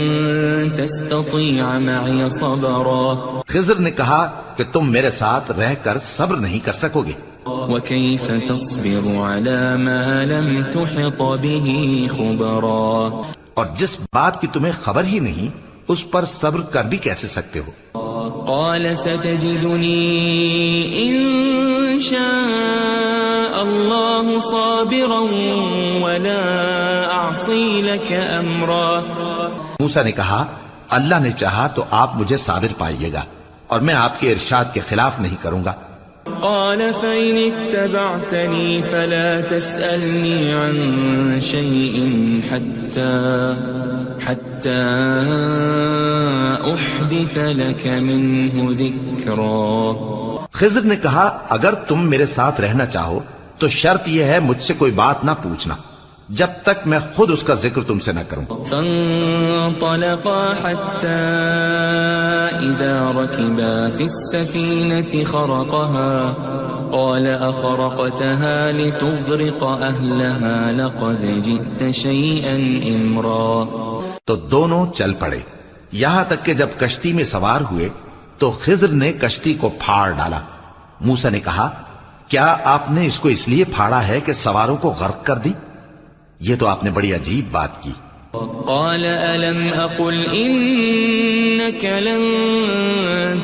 تستطيع معي صبرا۔ خضر نے کہا کہ تم میرے ساتھ رہ کر صبر نہیں کر سکو گے۔ وكيف تصبر على ما لم تحط به خبرا۔ اور جس بات کی تمہیں خبر ہی نہیں اس پر صبر کر بھی کیسے سکتے ہو؟ قال ستجدني إن شاء الله صابرا ولا أعصي لك أمرا۔ موسیٰ نے کہا اللہ نے چاہا تو آپ مجھے صابر پائیے گا اور میں آپ کے ارشاد کے خلاف نہیں کروں گا۔ قال فإن اتبعتني فلا تسألني عن شيء حتى أحدث لك منه ذكرا۔ خضر نے کہا اگر تم میرے ساتھ رہنا چاہو تو شرط یہ ہے مجھ سے کوئی بات نہ پوچھنا جب تک میں خود اس کا ذکر تم سے نہ کروں۔ فانطلقا حتى إذا ركبا في السفينة خرقها قال أخرقتها لتغرق أهلها لقد جئت شيئا إمرا۔ تو دونوں چل پڑے یہاں تک کہ جب کشتی میں سوار ہوئے تو خضر نے کشتی کو پھاڑ ڈالا۔ موسیٰ نے کہا کیا آپ نے اس کو اس لیے پھاڑا ہے کہ سواروں کو غرق کر دی؟ یہ تو آپ نے بڑی عجیب بات کی۔ قال ألم أقل إنك لن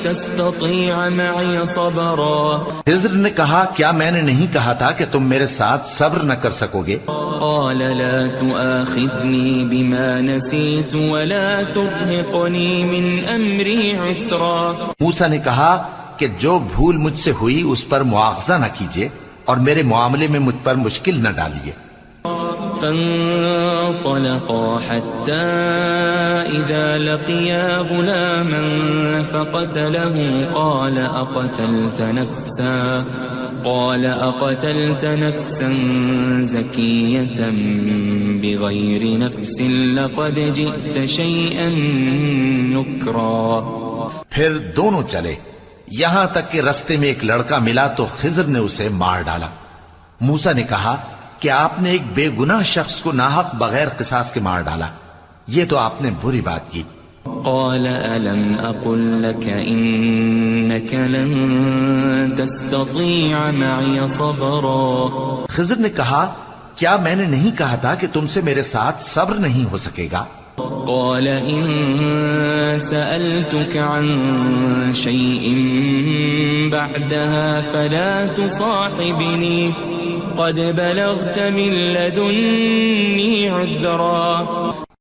تستطيع معي صبرا۔ خضر نے کہا کیا میں نے نہیں کہا تھا کہ تم میرے ساتھ صبر نہ کر سکو گے؟ قال لا تؤاخذني بما نسيت ولا ترهقني من أمري عسرا۔ موسیٰ نے کہا کہ جو بھول مجھ سے ہوئی اس پر مواخذہ نہ کیجیے اور میرے معاملے میں مجھ پر مشکل نہ ڈالیے۔ فانطلقا حتى إذا لقيا غلاما فقتله قال أقتلت نفسا زكية بغير نفس لقد جئت شيئا نكرا۔ پھر دونوں چلے یہاں تک کہ رستے میں ایک لڑکا ملا تو خضر نے اسے مار ڈالا۔ موسیٰ نے کہا کہ آپ نے ایک بے گناہ شخص کو ناحق بغیر قصاص کے مار ڈالا، یہ تو آپ نے بری بات کی۔ قال ألم أقل لك إنك لن تستطيع معي صبرا۔ خضر نے کہا کیا میں نے نہیں کہا تھا کہ تم سے میرے ساتھ صبر نہیں ہو سکے گا؟ قال إن سألتك عن شيء بعدها فلا تصاحبني قد بلغت من لدني عذرا۔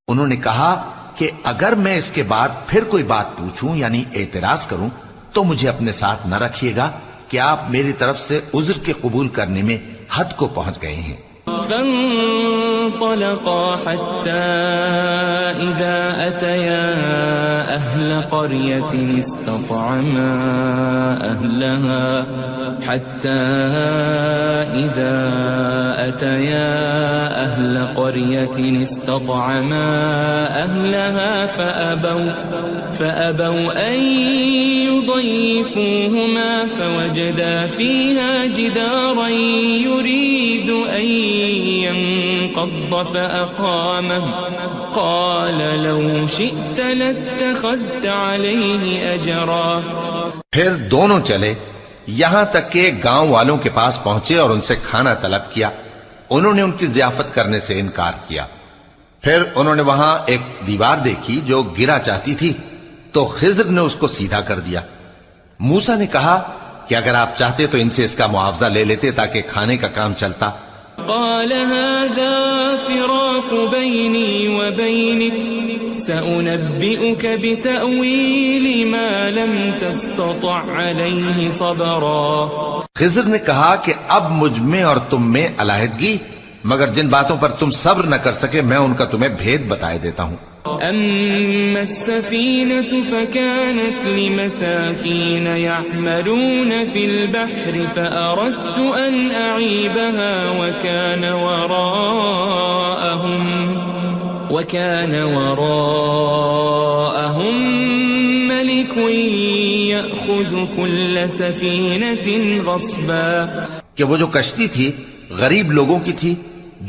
انہوں نے کہا کہ اگر میں اس کے بعد پھر کوئی بات پوچھوں یعنی اعتراض کروں تو مجھے اپنے ساتھ نہ رکھیے گا کہ آپ میری طرف سے عذر کے قبول کرنے میں حد کو پہنچ گئے ہیں۔ فانطلقا حتى إذا أتيا أهل قرية استطعما أهلها فأبوا أن يضيفوهما فوجدا فيها جدارا يريد أن انقض فأقامه قال لو شئت لاتخذت عليه أجرا. پھر دونوں چلے یہاں تک کہ گاؤں والوں کے پاس پہنچے اور ان سے کھانا طلب کیا. انہوں نے ان کی ضیافت کرنے سے انکار کیا. پھر انہوں نے وہاں ایک دیوار دیکھی جو گرا چاہتی تھی تو خضر نے اس کو سیدھا کر دیا. موسیٰ نے کہا کہ اگر آپ چاہتے تو ان سے اس کا معاوضہ لے لیتے تاکہ کھانے کا کام چلتا. قال هذا فراق بيني وبينك سأنبئك بتأويل ما لم تستطع عليه صبرا. خضر نے کہا کہ اب مجھ میں اور تم میں علیحدگی، مگر جن باتوں پر تم صبر نہ کر سکے میں ان کا تمہیں بھید بتائے دیتا ہوں. أما السفينة فكانت لمساكين يعملون في البحر فأردت أن أعيبها وكان وراءهم ملك يأخذ كل سفينة غصبا. کہ وہ جو کشتی تھی غریب لوگوں کی تھی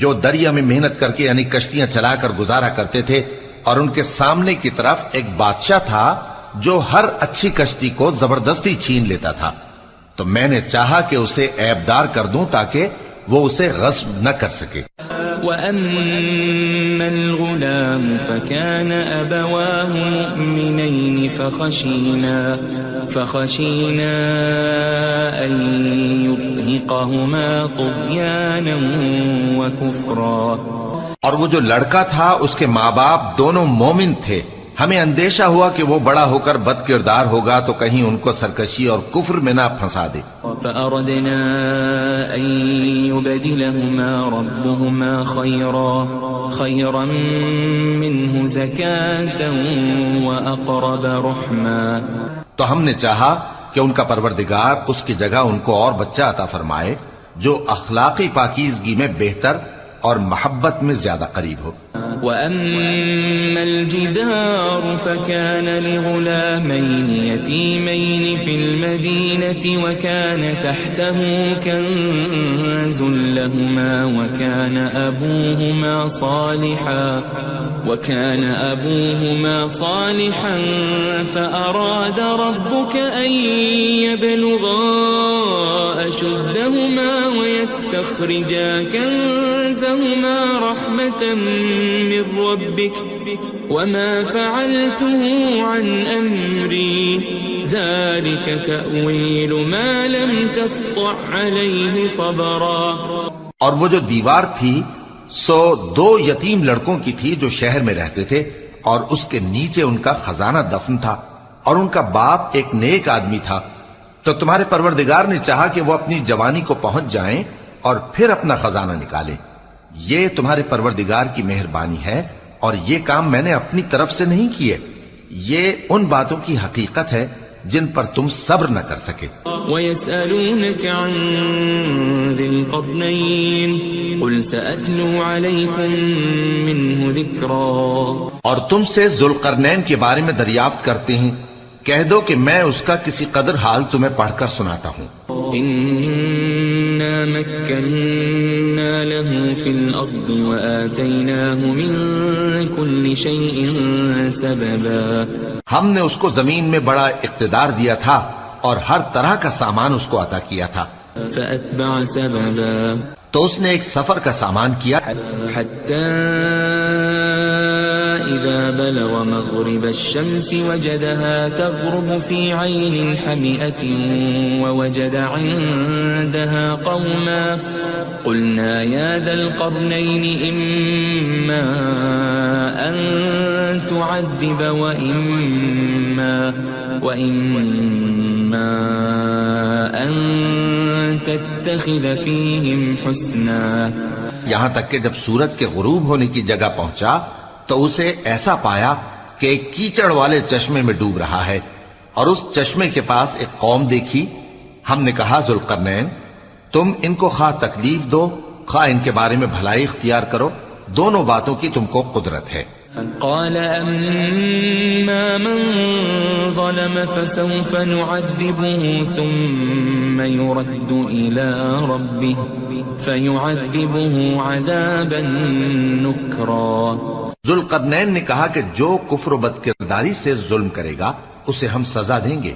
جو دریا میں محنت کر کے یعنی کشتیاں چلا کر گزارا کرتے تھے، اور ان کے سامنے کی طرف ایک بادشاہ تھا جو ہر اچھی کشتی کو زبردستی چھین لیتا تھا. تو میں نے چاہا کہ اسے عیبدار کر دوں تاکہ وہ اسے غصب نہ کر سکے. وَأَمَّا الْغُلَامُ فَكَانَ أَبَوَاهُ مُؤْمِنَيْنِ فَخَشِينَا أَن يُرْهِقَهُمَا طُغْيَانًا وَكُفْرًا. اور وہ جو لڑکا تھا اس کے ماں باپ دونوں مومن تھے، ہمیں اندیشہ ہوا کہ وہ بڑا ہو کر بد کردار ہوگا تو کہیں ان کو سرکشی اور کفر میں نہ پھنسا دے. فأردنا أن يبدلهما ربهما خيرا منه زكاة وأقرب رحما. تو ہم نے چاہا کہ ان کا پروردگار اس کی جگہ ان کو اور بچہ عطا فرمائے جو اخلاقی پاکیزگی میں بہتر اور محبت میں زیادہ قریب ہو. وَأَمَّا الْجِدَارُ فَكَانَ لِغُلَامَيْنِ يَتِيمَيْنِ فِي الْمَدِينَةِ وَكَانَ تَحْتَهُ كَنْزٌ لَهُمَا وَكَانَ أَبُوهُمَا صَالِحًا فَأَرَادَ رَبُّكَ أَن يَبْلُغَا أَشُدَّهُمَا وَيَسْتَخْرِجَا كَنزَهُمَا رَحْمَةً من ربك وما فعلته عن أمري ذلك تأويل ما لم تسطع عليه صبرا. اور وہ جو دیوار تھی سو 2 یتیم لڑکوں کی تھی جو شہر میں رہتے تھے اور اس کے نیچے ان کا خزانہ دفن تھا اور ان کا باپ ایک نیک آدمی تھا. تو تمہارے پروردگار نے چاہا کہ وہ اپنی جوانی کو پہنچ جائیں اور پھر اپنا خزانہ نکالے. یہ تمہارے پروردگار کی مہربانی ہے اور یہ کام میں نے اپنی طرف سے نہیں کیے. یہ ان باتوں کی حقیقت ہے جن پر تم صبر نہ کر سکے. وَيَسْأَلُونَكَ عَنْ ذِي الْقَرْنَيْنِ قُلْ سَأَتْلُو عَلَيْكُمْ مِنْهُ ذِكْرًا. اور تم سے ذوالقرنین کے بارے میں دریافت کرتے ہیں، کہہ دو کہ میں اس کا کسی قدر حال تمہیں پڑھ کر سناتا ہوں. إِنَّا مَكَّنَّا لَهُ فِي الْأَرْضِ وَآتَيْنَاهُ مِنْ كُلِّ شَيْءٍ سَبَبًا. ہم نے اس کو زمین میں بڑا اقتدار دیا تھا اور ہر طرح کا سامان اس کو عطا کیا تھا. فَأَتْبَعَ سَبَبًا. تو اس نے ایک سفر کا سامان کیا حَتَّى إِذَا بَلَغَ مَغْرِبَ الشَّمْسِ وَجَدَهَا تَغْرُبُ فِي عَيْنٍ حَمِئَةٍ وَوَجَدَ عِندَهَا قَوْمًا قُلْنَا يَا ذَا الْقَرْنَيْنِ إِمَّا أَن تُعَذِّبَ وَإِمَّا أَن تَتَّخِذَ فِيهِمْ حُسْنًا. یہاں تک کہ جب سورج کے غروب ہونے کی جگہ پہنچا تو اسے ایسا پایا کہ ایک کیچڑ والے چشمے میں ڈوب رہا ہے اور اس چشمے کے پاس ایک قوم دیکھی. ہم نے کہا ذوالقرنین تم ان کو خواہ تکلیف دو خواہ ان کے بارے میں بھلائی اختیار کرو، دونوں باتوں کی تم کو قدرت ہے. قال أما من ظلم فسوف نعذبه ثم يرد إلى ربه فيعذبه عذابا نكرا. ذوالقرنین نے کہا کہ جو کفر و بد کرداری سے ظلم کرے گا اسے ہم سزا دیں گے،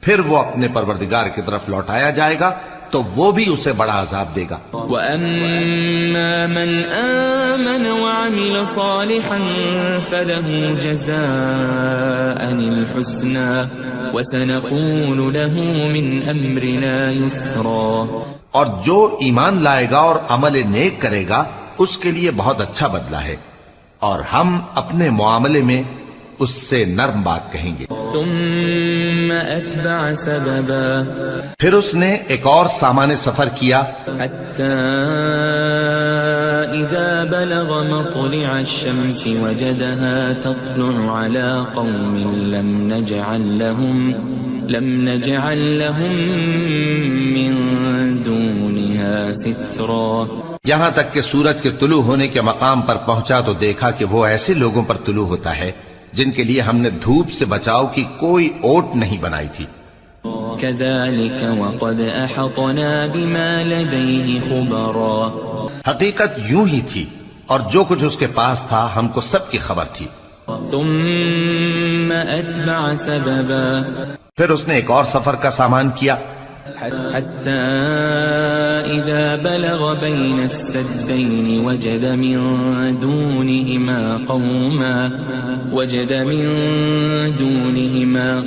پھر وہ اپنے پروردگار کی طرف لوٹایا جائے گا تو وہ بھی اسے بڑا عذاب دے گا. وَأَمَّا مَنْ آمَنَ وَعَمِلَ صَالِحًا فَلَهُ جَزَاءً الْحُسْنَى وَسَنَقُولُ لَهُ مِنْ أَمْرِنَا يُسْرًا. اور جو ایمان لائے گا اور عمل نیک کرے گا اس کے لیے بہت اچھا بدلہ ہے، اور ہم اپنے معاملے میں اس سے نرم بات کہیں گے. ثم اتبع سببا. پھر اس نے ایک اور سامان سفر کیا حتى اذا بلغ مطلع الشمس وجدها تطلع على قوم لم نجعل لهم من دونها سترا. یہاں تک کہ سورج کے طلوع ہونے کے مقام پر پہنچا تو دیکھا کہ وہ ایسے لوگوں پر طلوع ہوتا ہے جن کے لیے ہم نے دھوپ سے بچاؤ کی کوئی اوٹ نہیں بنائی تھی. كذلك وقد احطنا بما لديه خبرا. حقیقت یوں ہی تھی اور جو کچھ اس کے پاس تھا ہم کو سب کی خبر تھی. ثم اتبع سببا. پھر اس نے ایک اور سفر کا سامان کیا حتى إذا بلغ بين السدين وجد من دونهما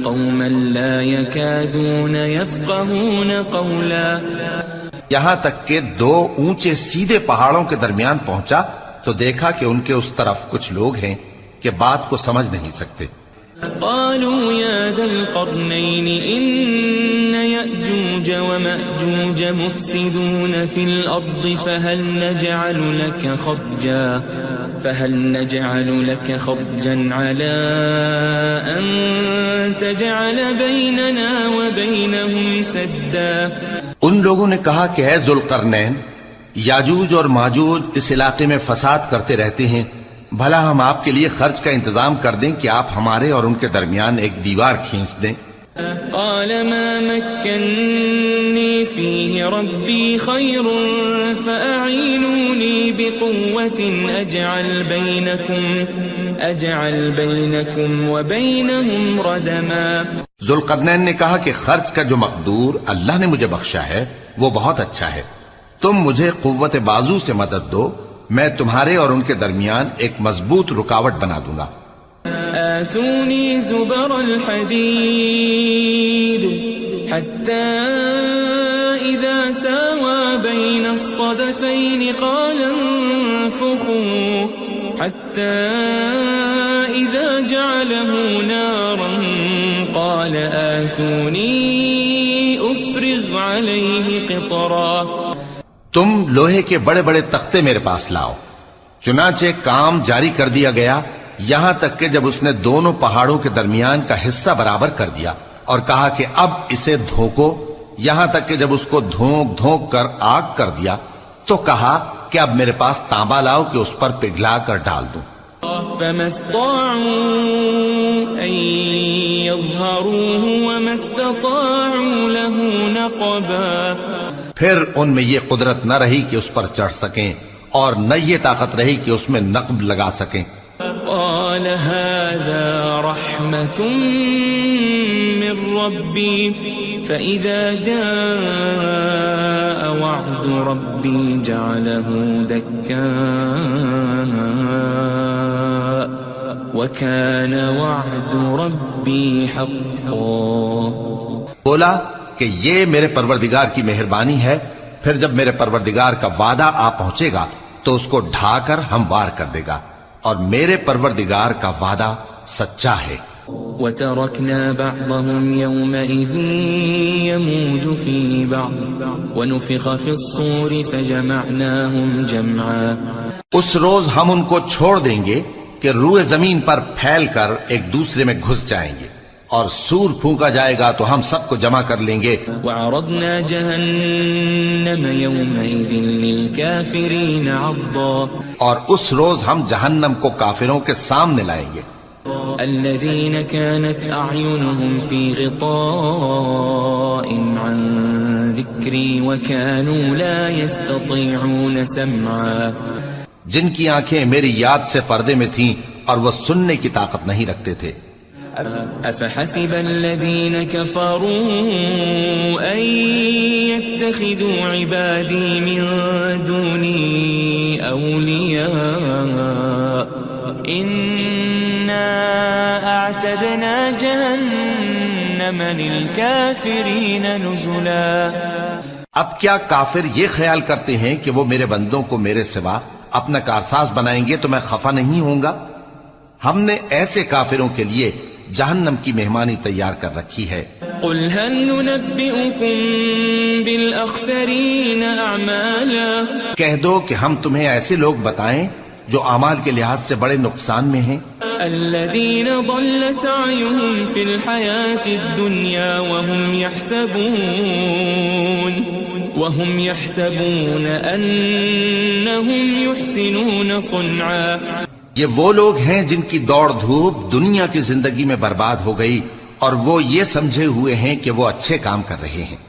قوما لا يكادون يفقهون قولا. یہاں تک کہ دو اونچے سیدھے پہاڑوں کے درمیان پہنچا تو دیکھا کہ ان کے اس طرف کچھ لوگ ہیں کہ بات کو سمجھ نہیں سکتے. قالوا يا ذا القرنين إن يأجوج ومأجوج مفسدون في الأرض فهل نجعل لك خرجا على أن تجعل بيننا وبينهم سدا. ان لوگوں نے کہا کہ اے ذوالقرنین، یاجوج اور ماجوج اس علاقے میں فساد کرتے رہتے ہیں، بھلا ہم آپ کے لیے خرچ کا انتظام کر دیں کہ آپ ہمارے اور ان کے درمیان ایک دیوار کھینچ دیں. قال ما مكنني فيه ربي خير فأعينوني بقوة أجعل بينكم وبينهم ردما. ذوالقرنین نے کہا کہ خرچ کا جو مقدور اللہ نے مجھے بخشا ہے وہ بہت اچھا ہے، تم مجھے قوت بازو سے مدد دو، میں تمہارے اور ان کے درمیان ایک مضبوط رکاوٹ بنا دوں گا. آتوني زبر الحديد حتى إذا ساوى بين الصدفين قال انفخوا حتى إذا جعله نارا قال آتوني أفرغ عليه قطرا. تم لوہے کے بڑے بڑے تختے میرے پاس لاؤ. چنانچہ کام جاری کر دیا گیا یہاں تک کہ جب اس نے دونوں پہاڑوں کے درمیان کا حصہ برابر کر دیا اور کہا کہ اب اسے دھوکو، یہاں تک کہ جب اس کو دھونک دھونک کر آگ کر دیا تو کہا کہ اب میرے پاس تانبا لاؤ کہ اس پر پگھلا کر ڈال دوں. فما استطاعوا أن يظهروه وما استطاعوا له نقبا. پھر ان میں یہ قدرت نہ رہی کہ اس پر چڑھ سکیں اور نہ یہ طاقت رہی کہ اس میں نقب لگا سکیں. قال هذا رحمة من ربي فإذا جاء وعد ربي جعله دكا وكان وعد ربي حقا. بولا کہ یہ میرے پروردگار کی مہربانی ہے، پھر جب میرے پروردگار کا وعدہ آ پہنچے گا تو اس کو ڈھا کر ہموار کر دے گا، اور میرے پروردگار کا وعدہ سچا ہے. وَتَرَكْنَا بَعْضَهُمْ يَوْمَئِذٍ يَمُوجُ فِي بَعْضٍ وَنُفِخَ فِي الصُّورِ فَجَمَعْنَاهُمْ جَمْعًا. اس روز ہم ان کو چھوڑ دیں گے کہ روئے زمین پر پھیل کر ایک دوسرے میں گھس جائیں گے، اور سور پھونکا جائے گا تو ہم سب کو جمع کر لیں گے. وعرضنا جهنم يومئذ للكافرين عرضا اور اس روز ہم جہنم کو کافروں کے سامنے لائیں گے. الذين كانت أعينهم في غطاء عن ذكري وكانوا لا يستطيعون سمعا جن کی آنکھیں میری یاد سے پردے میں تھیں اور وہ سننے کی طاقت نہیں رکھتے تھے. أفحسب الذين كفروا أن يتخذوا عبادي من دوني أولياء إنا أعتدنا جهنم للكافرين نزلا. اب کیا کافر یہ خیال کرتے ہیں کہ وہ میرے بندوں کو میرے سوا اپنا کارساز بنائیں گے تو میں خفا نہیں ہوں گا؟ ہم نے ایسے کافروں کے لیے جہنم کی مہمانی تیار کر رکھی ہے. قل هل ننبئكم بالأخسرين أعمالا کہہ دو کہ ہم تمہیں ایسے لوگ بتائیں جو اعمال کے لحاظ سے بڑے نقصان میں ہیں. الذين ضل سعيهم في الحياة الدنيا وهم يحسبون أنهم يحسنون صنعا. یہ وہ لوگ ہیں جن کی دوڑ دھوپ دنیا کی زندگی میں برباد ہو گئی اور وہ یہ سمجھے ہوئے ہیں کہ وہ اچھے کام کر رہے ہیں.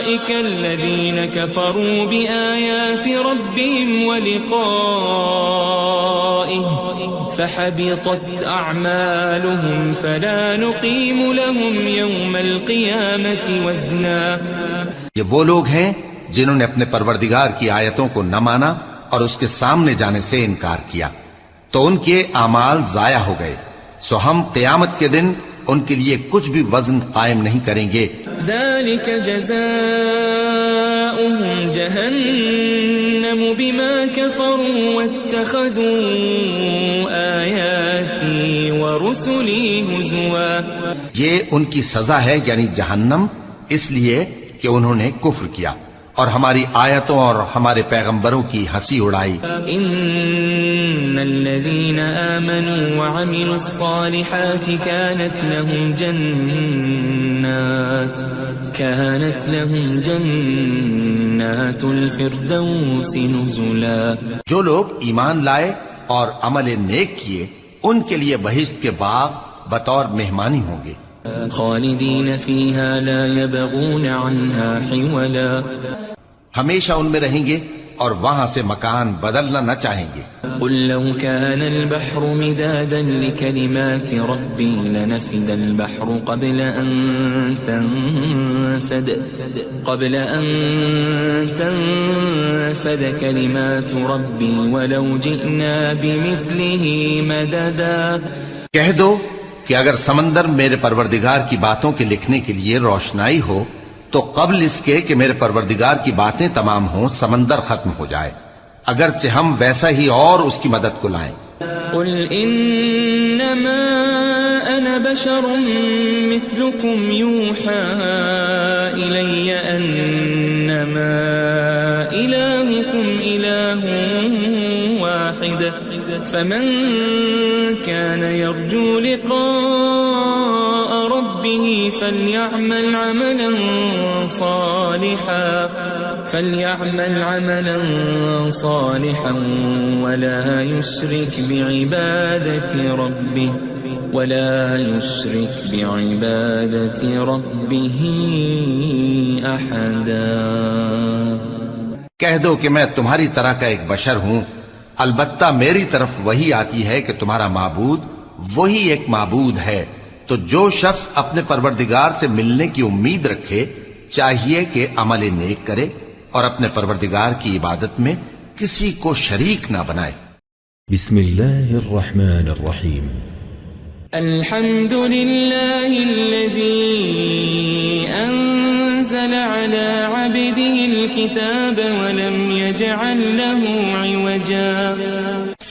أولئك الذين كفروا بآيات ربهم ولقائه فحبطت أعمالهم فلا نقيم لهم يوم القيامة وزنا. یہ وہ لوگ ہیں جنہوں نے اپنے پروردگار کی آیتوں کو نہ مانا اور اس کے سامنے جانے سے انکار کیا تو ان کے اعمال ضائع ہو گئے، سو ہم قیامت کے دن ان کے لیے کچھ بھی وزن قائم نہیں کریں گے. ذلك جزاؤهم جهنم بما كفروا واتخذوا آياتي ورسلي هزوا. یہ ان کی سزا ہے یعنی جہنم، اس لیے کہ انہوں نے کفر کیا اور ہماری آیتوں اور ہمارے پیغمبروں کی ہنسی اڑائی. ان الذين آمنوا وعملوا الصالحات كانت لهم جنات الفردوس نزلا. جو لوگ ایمان لائے اور عمل نیک کیے ان کے لیے بہشت کے باغ بطور مہمانی ہوں گے. خالدین فیہا لا یبغون عنہا حولا. ہمیشہ ان میں رہیں گے اور وہاں سے مکان بدلنا نہ چاہیں گے. قل لو كان البحر مدادا لكلمات ربي لنفد البحر قبل أن تنفد كلمات ربي ولو جئنا بمثله مددا. کہہ دو کہ اگر سمندر میرے پروردگار کی باتوں کے لکھنے کے لیے روشنائی ہو تو قبل اس کے کہ میرے پروردگار کی باتیں تمام ہوں سمندر ختم ہو جائے، اگرچہ ہم ویسا ہی اور اس کی مدد کو لائیں. قل انما انا بشر مثلكم يوحى الي انما الهكم اله واحد فمن كان يرجو لقاء ربه فليعمل عملا صالحا ولا يشرك بعبادة ربه أحدا. کہہ دو کہ میں تمہاری طرح کا ایک بشر ہوں، البتہ میری طرف وہی آتی ہے کہ تمہارا معبود وہی ایک معبود ہے. تو جو شخص اپنے پروردگار سے ملنے کی امید رکھے چاہیے کہ عمل نیک کرے اور اپنے پروردگار کی عبادت میں کسی کو شریک نہ بنائے. بسم اللہ الرحمن الرحیم. الحمد للہ الذی انزل على عبده الكتاب ولم يجعل له عوجا.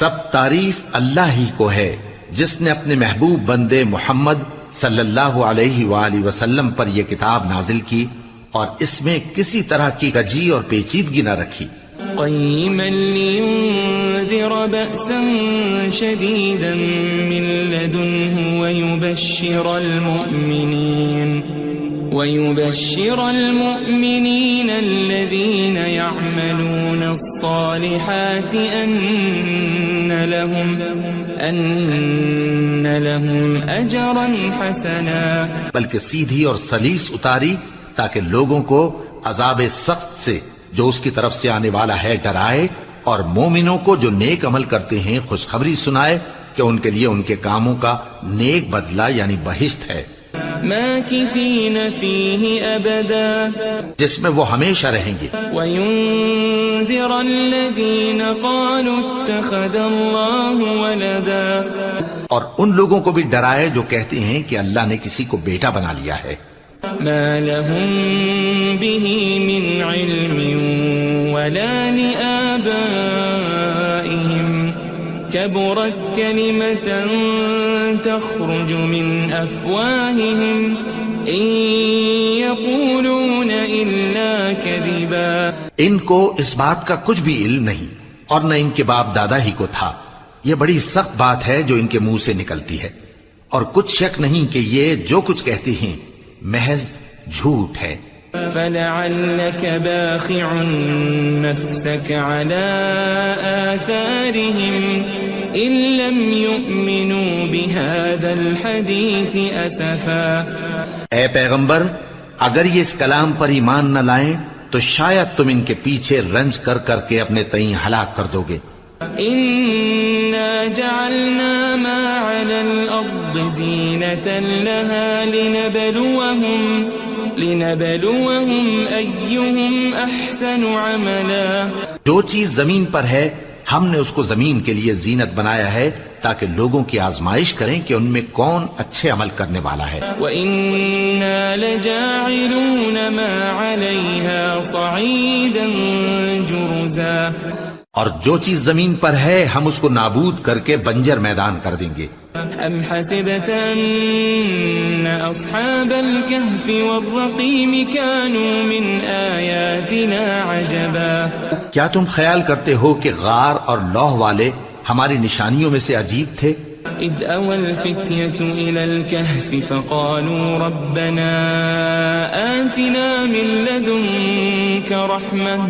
سب تعریف اللہ ہی کو ہے جس نے اپنے محبوب بندے محمد صلی اللہ علیہ وآلہ وسلم پر یہ کتاب نازل کی اور اس میں کسی طرح کی کجی اور پیچیدگی نہ رکھی. قيما لينذر بأسا شديدا من لدنه ويبشر المؤمنين الذين يعملون الصالحات أن لهم أجرا حسنا، بلکہ سیدھی اور سلیس اتاری تاکہ لوگوں کو عذاب سخت سے جو اس کی طرف سے آنے والا ہے ڈرائے، اور مومنوں کو جو نیک عمل کرتے ہیں خوشخبری سنائے کہ ان کے لیے ان کے کاموں کا نیک بدلہ یعنی بہشت ہے، ماکثین فیہ ابدا، جس میں وہ ہمیشہ رہیں گے، وینذر الذین قالوا اتخذ اللہ ولدا، اور ان لوگوں کو بھی ڈرائے جو کہتے ہیں کہ اللہ نے کسی کو بیٹا بنا لیا ہے، ما لهم به من علم ولا لآبائهم كبرت كلمة تخرج من أفواههم إن يقولون إلا كذبا، ان کو اس بات کا کچھ بھی علم نہیں اور نہ ان کے باپ دادا ہی کو تھا، یہ بڑی سخت بات ہے جو ان کے منہ سے نکلتی ہے، اور کچھ شک نہیں کہ یہ جو کچھ کہتے ہیں محض جھوٹ ہے۔ فلعلك باخع نفسك على آثارهم إن لم يؤمنوا بهذا الحديث أسفا، اے پیغمبر اگر یہ اس کلام پر ایمان نہ لائیں تو شاید تم ان کے پیچھے رنج کر کر کے اپنے تئیں ہلاک کر دو گے۔ إنا جعلنا ما على الأرض زينة لها لنبلوهم أيهم أحسن عملا، جو چیز زمین پر ہے ہم نے اس کو زمین کے لیے زینت بنایا ہے تاکہ لوگوں کی آزمائش کریں کہ ان میں کون اچھے عمل کرنے والا ہے۔ وَإِنَّا لَجَاعِلُونَ مَا عَلَيْهَا صَعِيدًا جُرُزًا، اور جو چیز زمین پر ہے ہم اس کو نابود کر کے بنجر میدان کر دیں گے۔ أَمْ حَسِبْتَ أَنَّ أَصْحَابَ الْكَهْفِ وَالرَّقِيمِ كَانُوا مِنْ آيَاتِنَا عَجَبًا، کیا تم خیال کرتے ہو کہ غار اور لوح والے ہماری نشانیوں میں سے عجیب تھے؟ إِذْ أَوَى الْفِتْيَةُ إِلَى الْكَهْفِ فَقَالُوا رَبَّنَا آتِنَا مِن لَّدُنكَ رَحْمَةً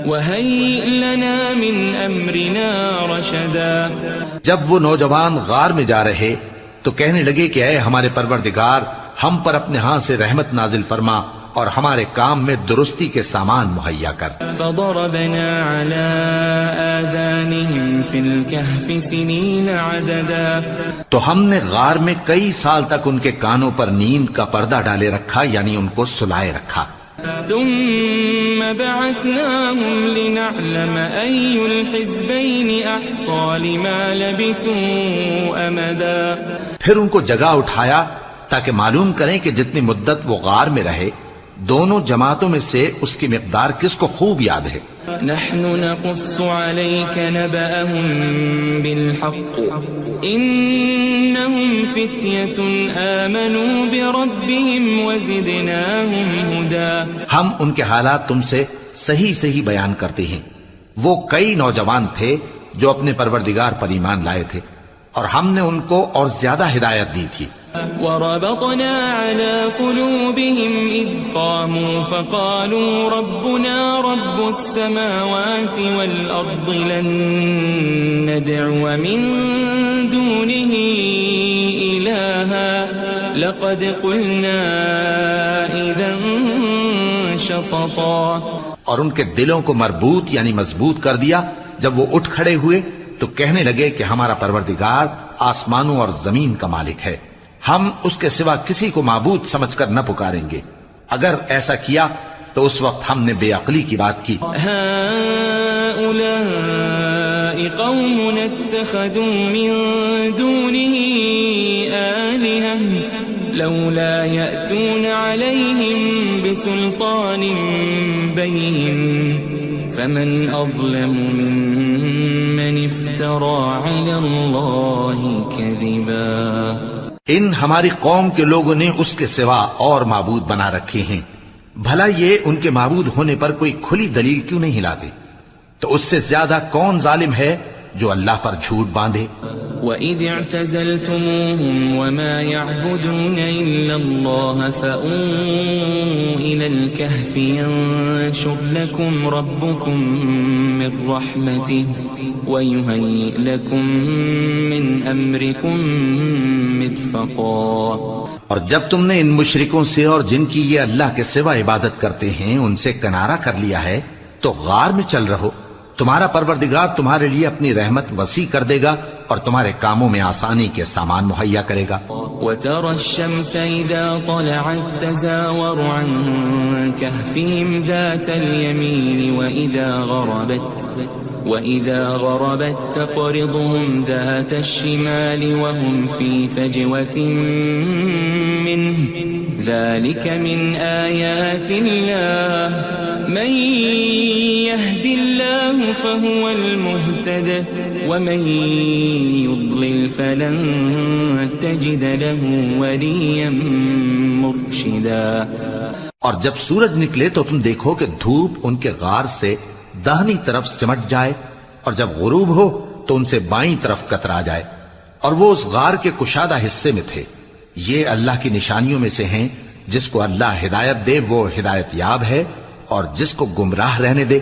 وَهَيِّئْ لَنَا مِنْ أَمْرِنَا رَشَدًا، جب وہ نوجوان غار میں جا رہے تو کہنے لگے کہ اے ہمارے پروردگار ہم پر اپنے ہاں سے رحمت نازل فرما اور ہمارے کام میں درستی کے سامان مہیا کر۔ فضربنا على آذانهم في الكهف سنين عددا، تو ہم نے غار میں کئی سال تک ان کے کانوں پر نیند کا پردہ ڈالے رکھا یعنی ان کو سلائے رکھا۔ ثم بعثناهم لنعلم أي الحزبين أحصى لما لبثوا أمدا، پھر ان کو جگہ اٹھایا تاکہ معلوم کریں کہ جتنی مدت وہ غار میں رہے دونوں جماعتوں میں سے اس کی مقدار کس کو خوب یاد ہے۔ نحن نقص عليك نبأهم بالحق إنهم فتية آمنوا بربهم وزدناهم هدى، ہم ان کے حالات تم سے صحیح بیان کرتے ہیں، وہ کئی نوجوان تھے جو اپنے پروردگار پر ایمان لائے تھے اور ہم نے ان کو اور زیادہ ہدایت دی تھی۔ وربطنا على قلوبهم إذ قاموا فقالوا ربنا رب السماوات والأرض لن ندعو من دونه إلها لقد قلنا إذا شططا، اور ان کے دلوں کو مربوط یعنی مضبوط کر دیا۔ جب وہ اٹھ کھڑے ہوئے تو کہنے لگے کہ ہمارا پروردگار آسمانوں اور زمین کا مالک ہے، ہم اس کے سوا کسی کو معبود سمجھ کر نہ پکاریں گے، اگر ایسا کیا تو اس وقت ہم نے بے عقلی کی بات کی۔ هؤلاء قوم اتخذوا من دونه آلهة لولا يأتون عليهم بسلطان بين فمن أظلم ممن افترى على الله كذبا۔ ان ہماری قوم کے لوگوں نے اس کے سوا اور معبود بنا رکھے ہیں، بھلا یہ ان کے معبود ہونے پر کوئی کھلی دلیل کیوں نہیں لاتے؟ تو اس سے زیادہ کون ظالم ہے جو اللہ پر جھوٹ باندھے؟ وَإِذِ اعْتَزَلْتُمُوهُمْ وَمَا يَعْبُدُونَ إِلَّا اللَّهَ فَأْوُوا إِلَى الْكَهْفِ يَنشُرْ لَكُمْ رَبُّكُمْ مِنْ رَحْمَتِهِ وَيُهَيِّئْ لَكُمْ مِنْ أَمْرِكُمْ مِرْفَقًا۔ اور جب تم نے ان مشرکوں سے اور جن کی یہ اللہ کے سوا عبادت کرتے ہیں ان سے کنارہ کر لیا ہے تو غار میں چل رہو، تمہارا پروردگار تمہارے لیے اپنی رحمت وسیع کر دے گا اور تمہارے کاموں میں آسانی کے سامان مہیا کرے گا۔ وَتَرَى الشَّمْسَ إِذَا طَلَعَتْ تَزَاوَرُ عَنْ كَهْفِهِمْ ذَاتَ الْيَمِينِ وَإِذَا غَرَبَتْ تَقْرِضُهُمْ ذَاتَ الشِّمَالِ وَهُمْ فِي فَجْوَةٍ مِّنْهُ ذَلِكَ مِنْ آيَاتِ اللَّهِ مَنْ يَهْدِ اللَّهُ فَهُوَ الْمُهْتَدِ وَمَنْ يُضْلِلْ فَلَنْ تَجِدَ لَهُ وَلِيًّا مُرْشِدًا۔ اور جب سورج نکلے تو تم دیکھو کہ دھوپ ان کے غار سے داہنی طرف سمٹ جائے، اور جب غروب ہو تو ان سے بائیں طرف کترا جائے، اور وہ اس غار کے کشادہ حصے میں تھے۔ یہ اللہ کی نشانیوں میں سے ہیں، جس کو اللہ ہدایت دے وہ ہدایت یاب ہے، اور جس کو گمراہ رہنے دے